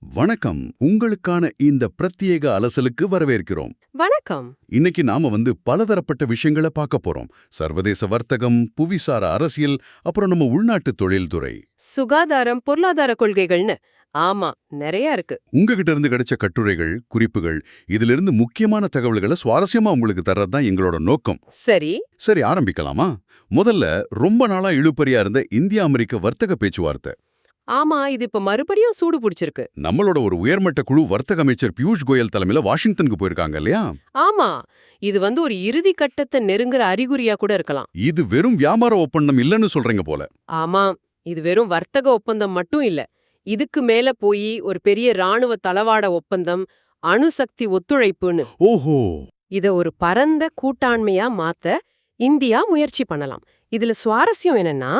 வணக்கம். உங்களுக்கான இந்த பிரத்யேக அலசலுக்கு வரவேற்கிறோம். வணக்கம். இன்னைக்கு நாம பலதரப்பட்ட விஷயங்களை பார்க்க போறோம். சர்வதேச வர்த்தகம், புவிசார அரசியல், அப்புறம் நம்ம உள்நாட்டு தொழில்துறை. சுகாதாரம், பொருளாதார கொள்கைகள்னு ஆமா, நிறைய இருக்கு. உங்ககிட்ட இருந்து கிடைச்ச கட்டுரைகள், குறிப்புகள், இதிலிருந்து முக்கியமான தகவல்களை சுவாரஸ்யமா உங்களுக்கு தர்றதுதான் எங்களோட நோக்கம். சரி. சரி, ஆரம்பிக்கலாமா? முதல்ல, ரொம்ப நாளா இழுபறியா இருந்த இந்தியா அமெரிக்க வர்த்தக பேச்சுவார்த்தை. ஆமா, இது இப்ப மறுபடியும் சூடு பிடிச்சிருக்கு. நம்மளோட ஒரு உயர்மட்ட குழு வர்த்தக அமைச்சர் பியூஷ் கோயல் தலைமையில வாஷிங்டனுக்கு போயிருக்காங்க இல்லையா? ஆமா, இது ஒரு இறுதி கட்டத்தை நெருங்குற அறிகுறியா கூட இருக்கலாம். இது வெறும் வியாபார ஒப்பந்தம் இல்லைன்னு சொல்றீங்க போல. ஆமா, இது வெறும் வர்த்தக ஒப்பந்தம் மட்டும் இல்ல. இதுக்கு மேல போய் ஒரு பெரிய ராணுவ தளவாட ஒப்பந்தம், அணுசக்தி ஒத்துழைப்புன்னு ஓஹோ! இத ஒரு பரந்த கூட்டாண்மையா மாத்த இந்தியா முயற்சி பண்ணலாம். இதுல சுவாரஸ்யம் என்னன்னா,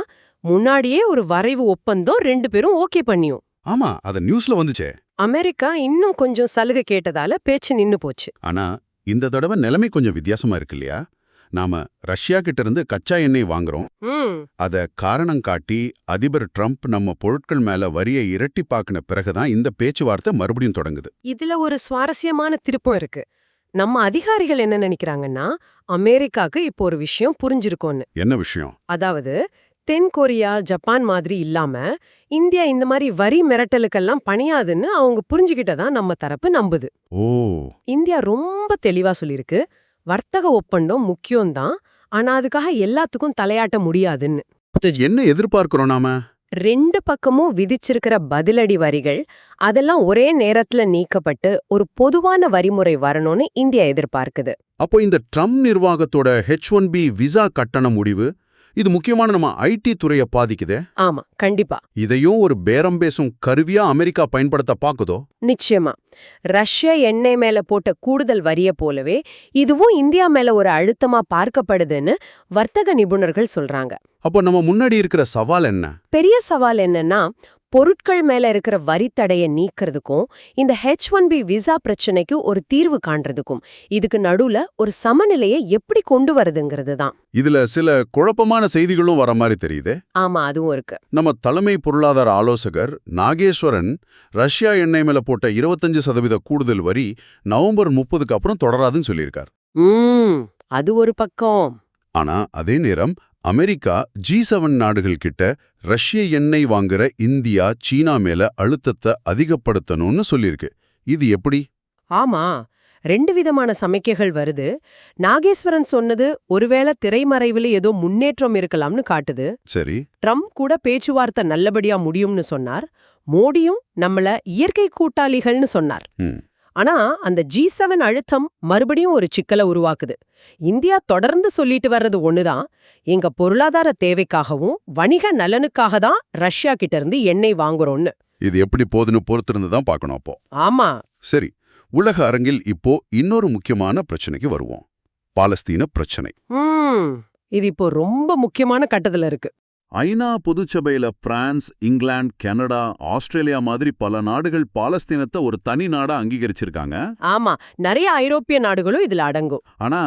முன்னாடியே ஒரு வரைவு ஒப்பந்தம் 2 பேரும் ஓகே பண்ணியும். ஆமா, அத நியூஸ்ல வந்துச்சே. அமெரிக்கா இன்னும் கொஞ்சம் சலுகை கேட்டதால பேச்சு நின்னு போச்சு. ஆனா இந்த தடவை நிலைமை கொஞ்சம் வித்தியாசமா இருக்கு இல்லையா? நாம ரஷ்யா கிட்ட இருந்து கச்சா எண்ணெய் வாங்குறோம். அத காரணம் காட்டி அதிபர் ட்ரம்ப் நம்ம பொருட்கள் மேல வரியை இரட்டிப்பாக்குன பிறகுதான் இந்த பேச்சுவார்த்தை மறுபடியும் தொடங்குது. இதுல ஒரு சுவாரஸ்யமான திருப்பம் இருக்கு. நம்ம அதிகாரிகள் என்ன நினைக்கிறாங்கன்னா, அமெரிக்காக்கு இப்போ ஒரு விஷயம் புரிஞ்சிருக்கோன்னு. என்ன விஷயம்? அதாவது, தென் கொரியா, ஜப்பான் மாதிரி இல்லாம இந்தியா இந்த மாதிரி வரி மிரட்டலுக்கெல்லாம் பணியாதுன்னு அவங்க புரிஞ்சுக்கிட்டதா நம்ம தரப்பு நம்புது. ஓ! இந்தியா ரொம்ப தெளிவா சொல்லிருக்கு, வர்த்தக ஒப்பந்தம் முக்கியம்தான், ஆனா அதுக்காக எல்லாத்துக்கும் தலையாட்ட முடியாதுன்னு. என்ன எதிர்பார்க்கிறோம் நாம? 2 பக்கமும் விதிச்சிருக்கிற பதிலடி வரிகள் அதெல்லாம் ஒரே நேரத்துல நீக்கப்பட்டு ஒரு பொதுவான வரிமுறை வரணும்னு இந்தியா எதிர்பார்க்குது. அப்போ இந்த ட்ரம்ப் நிர்வாகத்தோட H1B விசா கட்டண முடிவு, இது முக்கியமான நம்ம ஐடி துறையை பாதிக்குதே. ஆமா, கண்டிப்பா. இதையும் ஒரு பேரம் பேசும் கருவியா அமெரிக்கா பயன்படுத்த பாக்குதோ? நிச்சயமா. ரஷ்ய எண்ணெய் மேல போட்ட கூடுதல் வரிய போலவே இதுவும் இந்தியா மேல ஒரு அழுத்தமா பார்க்கப்படுதுன்னு வர்த்தக நிபுணர்கள் சொல்றாங்க. அப்போ நம்ம முன்னாடி இருக்கிற சவால் என்ன? பெரிய சவால் என்னன்னா, பொருட்கள் மேல இருக்கிற வரித்தடைய நீக்கிறதுக்கும் இந்த H1B விசா பிரச்சனைக்கு ஒரு தீர்வு காண்றதுக்கும் இதுக்கு நடுவுல ஒரு சமநிலையை எப்படி கொண்டு வரதுங்கிறது தான். இதுல சில குழப்பமான செய்திகளும் வர மாதிரி தெரியுது. ஆமா, அதுவும் இருக்கு. நம்ம தலைமை பொருளாதார ஆலோசகர் நாகேஸ்வரன் ரஷ்யா எண்ணெய் மேல போட்ட 25% கூடுதல் வரி நவம்பர் 30க்கு அப்புறம் தொடராதுன்னு சொல்லியிருக்கார். அது ஒரு பக்கம். ஆனா அதே நேரம் அமெரிக்கா G7 நாடுகள் கிட்ட ரஷ்ய எண்ணெய் வாங்குற இந்தியா, சீனா மேல அழுத்தத்தை அதிகப்படுத்தணும்னு சொல்லியிருக்கு. இது எப்படி? ஆமா, 2 விதமான சமிக்கைகள் வருது. நாகேஸ்வரன் சொன்னது ஒருவேளை திரைமறைவில் ஏதோ முன்னேற்றம் இருக்கலாம்னு காட்டுது. சரி. ட்ரம்ப் கூட பேச்சுவார்த்தை நல்லபடியா முடியும்னு சொன்னார். மோடியும் நம்மள இயற்கை கூட்டாளிகள்னு சொன்னார். ஆனா அந்த G7 அழுத்தம் மறுபடியும் ஒரு சிக்கலை உருவாக்குது. இந்தியா தொடர்ந்து சொல்லிட்டு வர்றது ஒண்ணுதான், எங்க பொருளாதார தேவைக்காகவும் வணிக நலனுக்காக தான் ரஷ்யா கிட்ட இருந்து எண்ணெய் வாங்குறோம்னு. இது எப்படி போதுன்னு பொறுத்திருந்து தான் பார்க்கணும் அப்போ. ஆமா. சரி, உலக அரங்கில் இப்போ இன்னொரு முக்கியமான பிரச்சனைக்கு வருவோம். பாலஸ்தீன பிரச்சனை. இது இப்போ ரொம்ப முக்கியமான கட்டத்துல இருக்கு. ஐநா பொதுச்சபையில பிரான்ஸ், இங்கிலாந்து, கனடா, ஆஸ்திரேலியா மாதிரி பல நாடுகள் பாலஸ்தீனத்தை ஒரு தனி நாடா அங்கீகரிச்சிருக்காங்க. ஆமா, நிறைய ஐரோப்பிய நாடுகளும் இதுல அடங்கும். ஆனா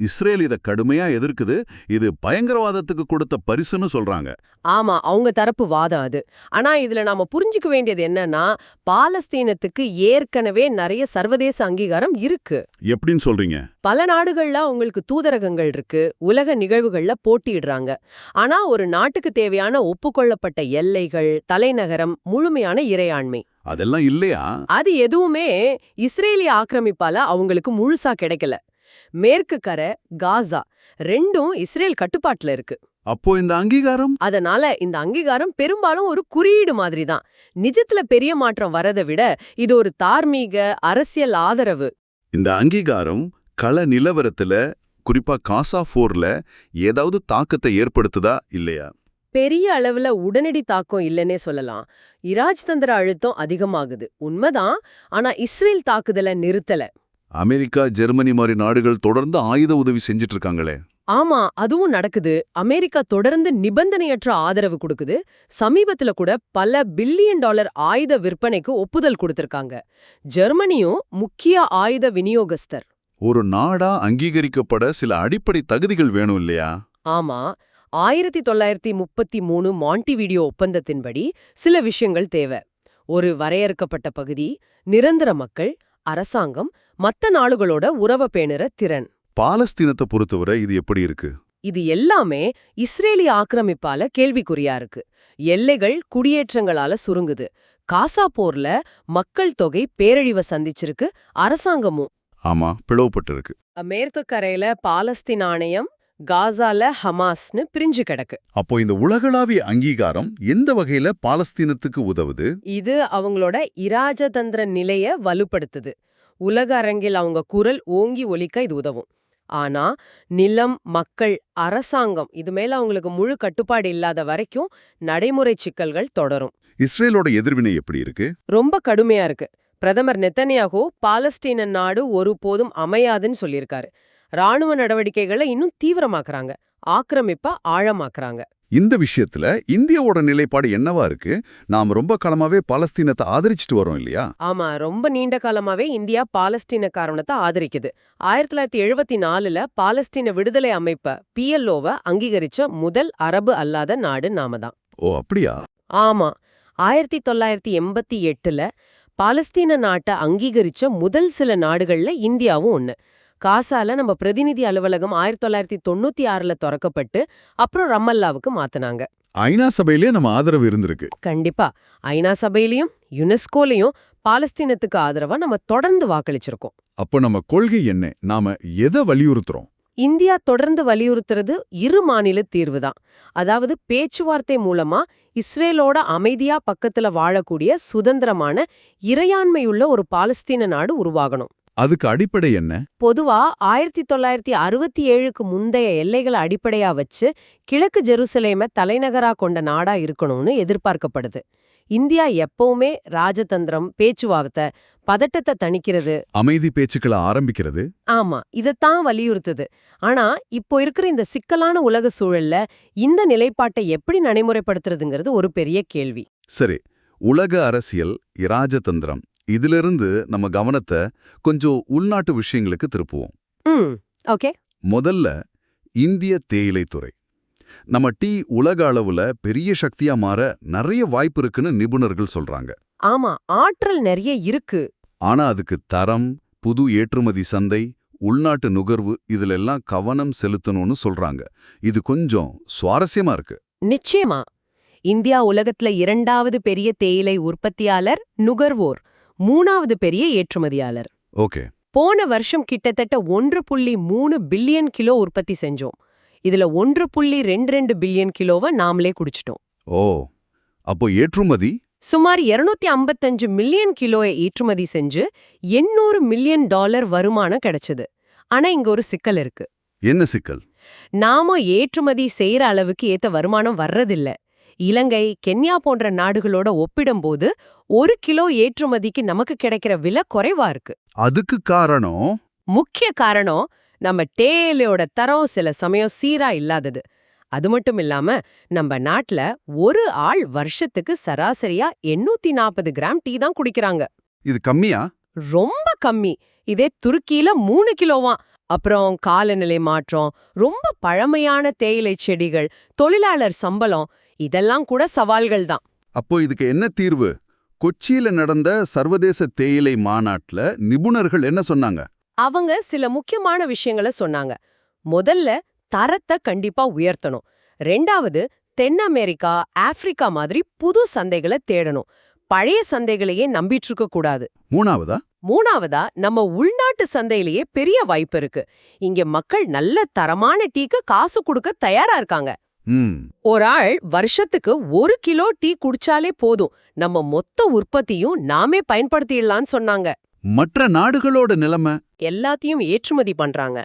இஸ்ரேல் இத கடுமையா எதிர்க்குது. இது பயங்கரவாதத்துக்கு கொடுத்த பரிசுன்னு சொல்றாங்க. ஆமா, அவங்க தரப்பு வாதம் அது. ஆனா இதுல நாம புரிஞ்சுக்க வேண்டியது என்னன்னா, பாலஸ்தீனத்துக்கு ஏற்கனவே நிறைய சர்வதேச அங்கீகாரம் இருக்கு. எப்படின்னு சொல்றீங்க? பல நாடுகள்ல உங்களுக்கு தூதரகங்கள் இருக்கு, உலக நிகழ்வுகள்ல போட்டியிடுறாங்க. ஆனா ஒரு நாட்டுக்கு தேவையான ஒப்புக்கொள்ளப்பட்ட எல்லைகள், தலைநகரம், முழுமையான இறையாண்மை அதெல்லாம் இல்லையா? அது எதுவுமே இஸ்ரேலிய ஆக்கிரமிப்பால அவங்களுக்கு முழுசா கிடைக்கல. மேற்கு கரை, காசா 2ம் இஸ்ரேல் கட்டுப்பாட்டுல இருக்கு. அப்போ இந்த அங்கீகாரம்? அதனால இந்த அங்கீகாரம் பெரும்பாலும் ஒரு குறியீடு மாதிரி தான். நிஜத்துல பெரிய மாற்றம் வரதை விட இது ஒரு தார்மீக அரசியல் ஆதரவு. இந்த அங்கீகாரம் கள நிலவரத்துல, குறிப்பா காசா போர்ல ஏதாவது தாக்கத்தை ஏற்படுத்துதா இல்லையா? பெரிய அளவுல உடனடி தாக்கம் இல்லைன்னே சொல்லலாம். இராஜ்தந்திர அழுத்தம் அதிகமாகுது, உண்மைதான். ஆனா இஸ்ரேல் தாக்குதலை நிறுத்தல. அமெரிக்கா, ஜெர்மனி மாதிரி நாடுகள் தொடர்ந்து ஆயுத உதவி செஞ்சிட்டு இருக்காங்களே. ஆமா, அதுவும் நடக்குது. அமெரிக்கா தொடர்ந்து நிபந்தனையற்ற ஆதரவு கொடுக்குது. சமீபத்துல கூட பல பில்லியன் டாலர் ஆயுத விற்பனைக்கு ஒப்புதல் கொடுத்திருக்காங்க. ஜெர்மனியும் முக்கிய ஆயுத விநியோகஸ்தர். ஒரு நாடா அங்கீகரிக்கப்பட சில அடிப்படை தகுதிகள் வேணும் இல்லையா? ஆமா, 1933 மாண்டிவீடியோ ஒப்பந்தத்தின்படி சில விஷயங்கள் தேவை. ஒரு வரையறுக்கப்பட்ட பகுதி, நிரந்தர மக்கள், அரசாங்கம், மத்த நாடுகளோட உறவை பேணுற திறன். பாலஸ்தீனத்தை பொறுத்தவரை இது எப்படி இருக்கு? இது எல்லாமே இஸ்ரேலிய ஆக்கிரமிப்பால கேள்விக்குறியா இருக்கு. எல்லைகள் குடியேற்றங்களால சுருங்குது. காசா போர்ல மக்கள் தொகை பேரழிவை சந்திச்சிருக்கு. அரசாங்கமும் ஆமா, பிளவுபட்டிருக்கு. மேற்கு கரையில பாலஸ்தீன் ஆணையம், காசால ஹமாஸ்னு பிரிஞ்சு கிடக்கு. அப்போ இந்த உலகளாவிய அங்கீகாரம் எந்த வகையில பாலஸ்தீனத்துக்கு உதவுது? இது அவங்களோட இராஜதந்திர நிலைய வலுப்படுத்துது. உலக அரங்கில் அவங்க குரல் ஓங்கி ஒலிக்க இது உதவும். ஆனா நிலம், மக்கள், அரசாங்கம் இது மேல அவங்களுக்கு முழு கட்டுப்பாடு இல்லாத வரைக்கும் நடைமுறை சிக்கல்கள் தொடரும். இஸ்ரேலோட எதிர்வினை எப்படி இருக்கு? ரொம்ப கடுமையா இருக்கு. பிரதமர் நெத்தன்யாகு பாலஸ்தீன நாடு ஒருபோதும் அமையாதுன்னு சொல்லியிருக்காரு. ராணுவ நடவடிக்கைகளை இன்னும் தீவிரமாக்குறாங்க, ஆக்கிரமிப்பா ஆழமாக்குறாங்க. இந்த விஷயத்துல இந்தியாவோட நிலைப்பாடு என்னவா இருக்கு? நாம் ரொம்ப காலமாவே பாலஸ்தீனத்தை ஆதரிச்சுட்டு வரோம் இல்லையா? ஆமா, ரொம்ப நீண்ட காலமாவே இந்தியா பாலஸ்தீன காரணத்தை ஆதரிக்குது. 1974ல பாலஸ்தீன விடுதலை அமைப்ப PLOவை அங்கீகரிச்ச முதல் அரபு அல்லாத நாடு நாம தான். ஓ அப்படியா? ஆமா, 1988ல பாலஸ்தீன நாட்டை அங்கீகரிச்ச முதல் சில நாடுகள்ல இந்தியாவும் ஒண்ணு. காசால நம்ம பிரதிநிதி அலுவலகம் 1996ல திறக்கப்பட்டு அப்புறம் ரம்மல்லாவுக்கு மாத்துனாங்க. ஐநா சபையிலே நம்ம ஆதரவு இருந்திருக்கு. கண்டிப்பா, ஐநா சபையிலயும் யுனெஸ்கோலயும் பாலஸ்தீனத்துக்கு ஆதரவா நம்ம தொடர்ந்து வாக்களிச்சிருக்கோம். அப்போ நம்ம கொள்கை என்ன? நாம எதை வலியுறுத்துறோம்? இந்தியா தொடர்ந்து வலியுறுத்துறது இரு மாநில தீர்வு தான். அதாவது பேச்சுவார்த்தை மூலமா இஸ்ரேலோட அமைதியா பக்கத்துல வாழக்கூடிய சுதந்திரமான இறையாண்மையுள்ள ஒரு பாலஸ்தீன நாடு உருவாகணும். அதுக்கு அடிப்படை என்ன? பொதுவா 1967க்கு முந்தைய எல்லைகளை அடிப்படையா வச்சு கிழக்கு ஜெருசலேமை தலைநகரா கொண்ட நாடா இருக்கணும்னு எதிர்பார்க்கப்படுது. இந்தியா எப்பவுமே ராஜதந்திரம், பேச்சுவார்த்தை, பதட்டத்தை தணிக்கிறது, அமைதி பேச்சுக்களை ஆரம்பிக்கிறது. ஆமா, இதத்தான் வலியுறுத்துது. ஆனா இப்போ இருக்கிற இந்த சிக்கலான உலக சூழல்ல இந்த நிலைப்பாட்டை எப்படி நடைமுறைப்படுத்துறதுங்கிறது ஒரு பெரிய கேள்வி. சரி, உலக அரசியல், இராஜதந்திரம், இதிலிருந்து நம்ம கவனத்தை கொஞ்சம் உள்நாட்டு விஷயங்களுக்கு திருப்புவோம். ஓகே. முதல்ல இந்திய தேயிலைத்துறை. நம்ம டீ உலக அளவுல பெரிய சக்தியா மாற நிறைய வாய்ப்பு இருக்குன்னு நிபுணர்கள் சொல்றாங்க. ஆமா, ஆற்றல் நிறைய இருக்கு. ஆனா அதுக்கு தரம், புது ஏற்றுமதி சந்தை, உள்நாட்டு நுகர்வு இதுலெல்லாம் கவனம் செலுத்தணும்னு சொல்றாங்க. இது கொஞ்சம் சுவாரஸ்யமா இருக்கு. நிச்சயமா. இந்தியா உலகத்துல 2வது பெரிய தேயிலை உற்பத்தியாளர், நுகர்வோர், 3வது பெரிய ஏற்றுமதியாளர். ஓகே. போன வருஷம் கிட்டத்தட்ட 1.3 பில்லியன் கிலோ உற்பத்தி செஞ்சோம். இதுல 1.22 பில்லியன் கிலோவை நாமளே குடிச்சிட்டோம். ஓ, அப்போ ஏற்றுமதி சுமார் 255 மில்லியன் கிலோவை ஏற்றுமதி செஞ்சு $800 மில்லியன் வருமானம் கிடைச்சது. ஆனா இங்க ஒரு சிக்கல் இருக்கு. என்ன சிக்கல்? நாம ஏற்றுமதி செய்யற அளவுக்கு ஏத்த வருமானம் வர்றதில்ல. இலங்கை, கென்யா போன்ற நாடுகளோட ஒப்பிடும்போது 1 கிலோ ஏற்றுமதிக்கு நமக்கு கிடைக்கிற விலை குறைவா இருக்கு. அதுக்கு காரணம்? முக்கிய காரணம் நம்ம தேயிலையோட தரம் சில சமயம் சீரா இல்லாதது. அது மட்டும் இல்லாம நம்ம நாட்டுல ஒரு ஆள் வருஷத்துக்கு சராசரியா 840 கிராம் டீ தான் குடிக்கிறாங்க. இது கம்மியா? ரொம்ப கம்மி. இதே துருக்கியில 3 கிலோவாம். அப்புறம் காலநிலை மாற்றம், ரொம்ப பழமையான தேயிலை செடிகள், தொழிலாளர் சம்பளம் இதெல்லாம் கூட சவால்கள் தான். அப்போ இதுக்கு என்ன தீர்வு? கொச்சியில நடந்த சர்வதேச தேயிலை மாநாட்டுல நிபுணர்கள் என்ன சொன்னாங்க? அவங்க சில முக்கியமான விஷயங்களை சொன்னாங்க. முதல்ல தரத்தை கண்டிப்பா உயர்த்தணும். 2வது தென் அமெரிக்கா, ஆப்பிரிக்கா மாதிரி புது சந்தைகளை தேடணும். பழைய சந்தைகளையே நம்பிட்டு இருக்க கூடாது. மூணாவதா நம்ம உள்நாட்டு சந்தையிலேயே பெரிய வாய்ப்பு இருக்கு. இங்க மக்கள் நல்ல தரமான டீக்கு காசு கொடுக்க தயாரா இருக்காங்க. ஒரு ஆள் வருஷத்துக்கு 1 கிலோ டீ குடிச்சாலே போதும், நம்ம மொத்த உற்பத்தியும் நாமே பயன்படுத்திடலாம்னு சொன்னாங்க. மற்ற நாடுகளோட நிலைமை? எல்லாத்தையும் ஏற்றுமதி பண்றாங்க.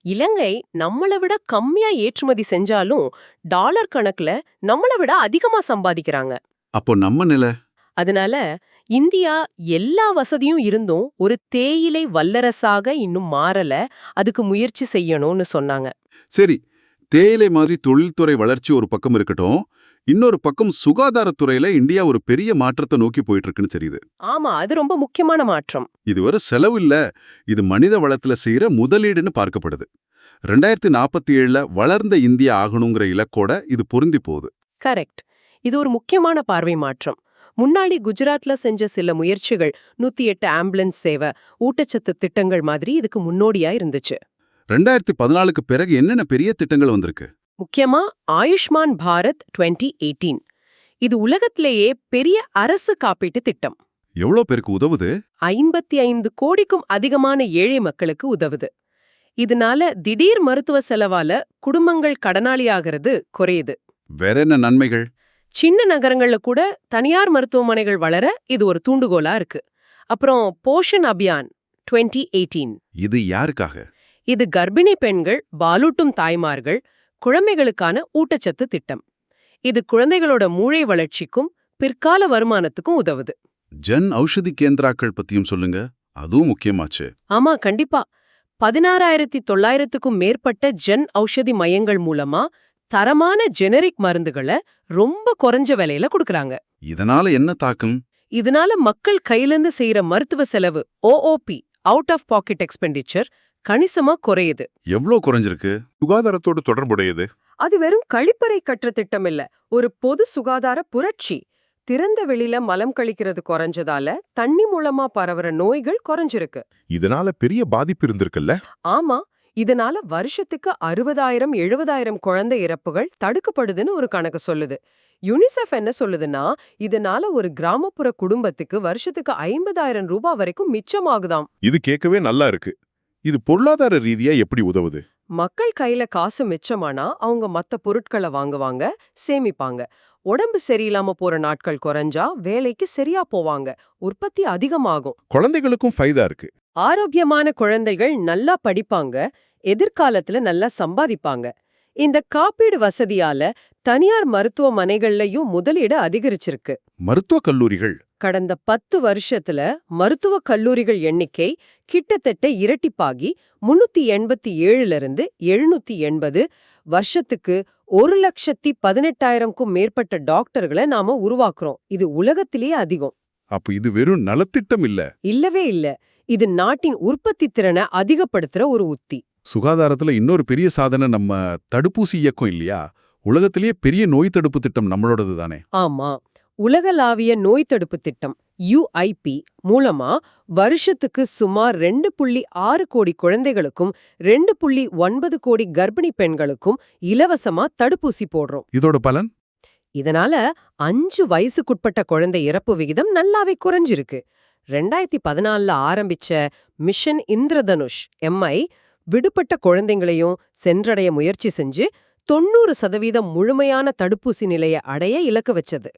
இலங்கை நம்மளை விட கம்மியா ஏற்றுமதி செஞ்சாலும் டாலர் கணக்குல நம்மளை விட அதிகமா சம்பாதிக்கிறாங்க. அப்போ நம்ம நிலை? அதனால இந்தியா எல்லா வசதியும் இருந்தும் ஒரு தேயிலை வல்லரசாக இன்னும் மாறல. அதுக்கு முயற்சி செய்யணும்னு சொன்னாங்க. சரி, தேயிலை மாதிரி தொழில்துறை வளர்ச்சி ஒரு பக்கம் இருக்கட்டும், இன்னொரு பக்கம் சுகாதாரத்துறையில இந்தியா ஒரு பெரிய மாற்றத்தை நோக்கி போயிட்டு இருக்குன்னு தெரியுது. ஆமா, அது ரொம்ப முக்கியமான மாற்றம். இது ஒரு செலவு இல்ல, இது மனித வளத்துல செய்யற முதலீடுன்னு பார்க்கப்படுது. 2047ல வளர்ந்த இந்தியா ஆகணுங்கிற இலக்கோட இது பொருந்தி போகுது. கரெக்ட். இது ஒரு முக்கியமான பார்வை மாற்றம். முன்னாடி குஜராத்ல செஞ்ச சில முயற்சிகள் 108 ஆம்புலன்ஸ் சேவை, ஊட்டச்சத்து திட்டங்கள் மாதிரி இதுக்கு முன்னோடியா இருந்துச்சு. 2014க்கு பிறகு என்னென்ன பெரிய திட்டங்கள் வந்திருக்கு? முக்கியமா ஆயுஷ்மான் பாரத் 2018. இது உலகத்திலேயே பெரிய அரசு காப்பீட்டு திட்டம். எவ்வளோ பேருக்கு உதவுது? 55 கோடிக்கும் அதிகமான ஏழை மக்களுக்கு உதவுது. இதனால திடீர் மருத்துவ செலவால குடும்பங்கள் கடனாளியாகிறது குறையுது. வேற என்ன நன்மைகள்? சின்ன நகரங்கள்ல கூட தனியார் மருத்துவமனைகள் வளர இது ஒரு தூண்டுகோலா இருக்கு. அப்புறம் போஷன் அபியான் 2018. இது யாருக்காக? இது கர்ப்பிணி பெண்கள், பாலூட்டும் தாய்மார்கள், குழந்தைகளுக்கான ஊட்டச்சத்து திட்டம். இது குழந்தைகளோட மூளை வளர்ச்சிக்கும் பிற்கால வருமானத்துக்கும் உதவுது. ஜன் ஔஷதி கேந்திராக்கள் பத்தியும் சொல்லுங்க, அதுவும் முக்கியமாச்சு. ஆமா, கண்டிப்பா. 16,900க்கும் மேற்பட்ட ஜன் ஔஷதி மையங்கள் மூலமா தரமான ஜெனரிக் மருந்துகளை ரொம்ப குறைஞ்ச விலையில கொடுக்கறாங்க. இதனால என்ன தாக்கம்? இதனால மக்கள் கையிலிருந்து செய்யற மருத்துவ செலவு OOP, out of pocket expenditure, கணிசமா குறையுது. எவ்வளோ குறைஞ்சிருக்கு? சுகாதாரத்தோடு தொடர்புடையது. அது வெறும் கழிப்பறை கற்ற திட்டம் இல்ல, ஒரு பொது சுகாதார புரட்சி. திறந்த வெளியில மலம் கழிக்கிறது குறைஞ்சதால தண்ணி மூலமா பரவுற நோய்கள் குறைஞ்சிருக்கு. இதனால பெரிய பாதிப்பு இருந்திருக்குல்ல? ஆமா, இதனால வருஷத்துக்கு 60,000-70,000 குழந்தை இறப்புகள் தடுக்கப்படுதுன்னு ஒரு கணக்கு சொல்லுது. யுனிசெஃப் என்ன சொல்லுதுன்னா, இதனால ஒரு கிராமப்புற குடும்பத்துக்கு வருஷத்துக்கு 50,000 ரூபாய் வரைக்கும் மிச்சமாகுதாம். இது கேட்கவே நல்லா இருக்கு. இது பொருளாதார ரீதியா எப்படி உதவுது? மக்கள் கையில காசு மிச்சமானா அவங்க மத்த பொருட்களை வாங்குவாங்க, சேமிப்பாங்க. உடம்பு சரியில்லாம போற நாட்கள் குறைஞ்சா வேலைக்கு சரியா போவாங்க, உற்பத்தி அதிகமாகும். குழந்தைகளுக்கும் ஃபைதா இருக்கு. ஆரோக்கியமான குழந்தைகள் நல்லா படிப்பாங்க, எதிர்காலத்துல நல்லா சம்பாதிப்பாங்க. இந்த காப்பீடு வசதியால தனியார் மருத்துவமனைகள்லயும் முதலீடு அதிகரிச்சிருக்கு. மருத்துவக் கல்லூரிகள் கடந்த 10 வருஷத்துல மருத்துவக் கல்லூரிகள் எண்ணிக்கை கிட்டத்தட்ட இரட்டிப்பாகி 387ல இருந்து 780, வருஷத்துக்கு 1,18,000க்கும் மேற்பட்ட டாக்டர்களை நாம உருவாக்குறோம். இது உலகத்திலேயே அதிகம். அப்ப இது வெறும் நலத்திட்டம் இல்ல. இல்லவே இல்ல, இது நாட்டின் உற்பத்தி திறனை அதிகப்படுத்துற ஒரு உத்தி. சுகாதாரத்துல இன்னொரு பெரிய சாதனை நம்ம தடுப்பூசி இயக்கம் இல்லையா? உலகத்திலேயே பெரிய நோய் தடுப்பு திட்டம் நம்மளோடது தானே? ஆமா, உலகளாவிய நோய் தடுப்பு திட்டம் UIP மூலமா வருஷத்துக்கு சுமார் 2.6 கோடி குழந்தைகளுக்கும் 2.9 கோடி கர்ப்பிணி பெண்களுக்கும் இலவசமா தடுப்பூசி போடுறோம். இதோட பலன்? இதனால 5 வயசுக்குட்பட்ட குழந்தை இறப்பு விகிதம் நல்லாவே குறைஞ்சிருக்கு. 2014ல ஆரம்பிச்ச மிஷன் இந்திரதனுஷ் MI விடுபட்ட குழந்தைங்களையும் சென்றடைய முயற்சி செஞ்சு 90% முழுமையான தடுப்பூசி நிலையை அடைய இலக்கு வச்சது.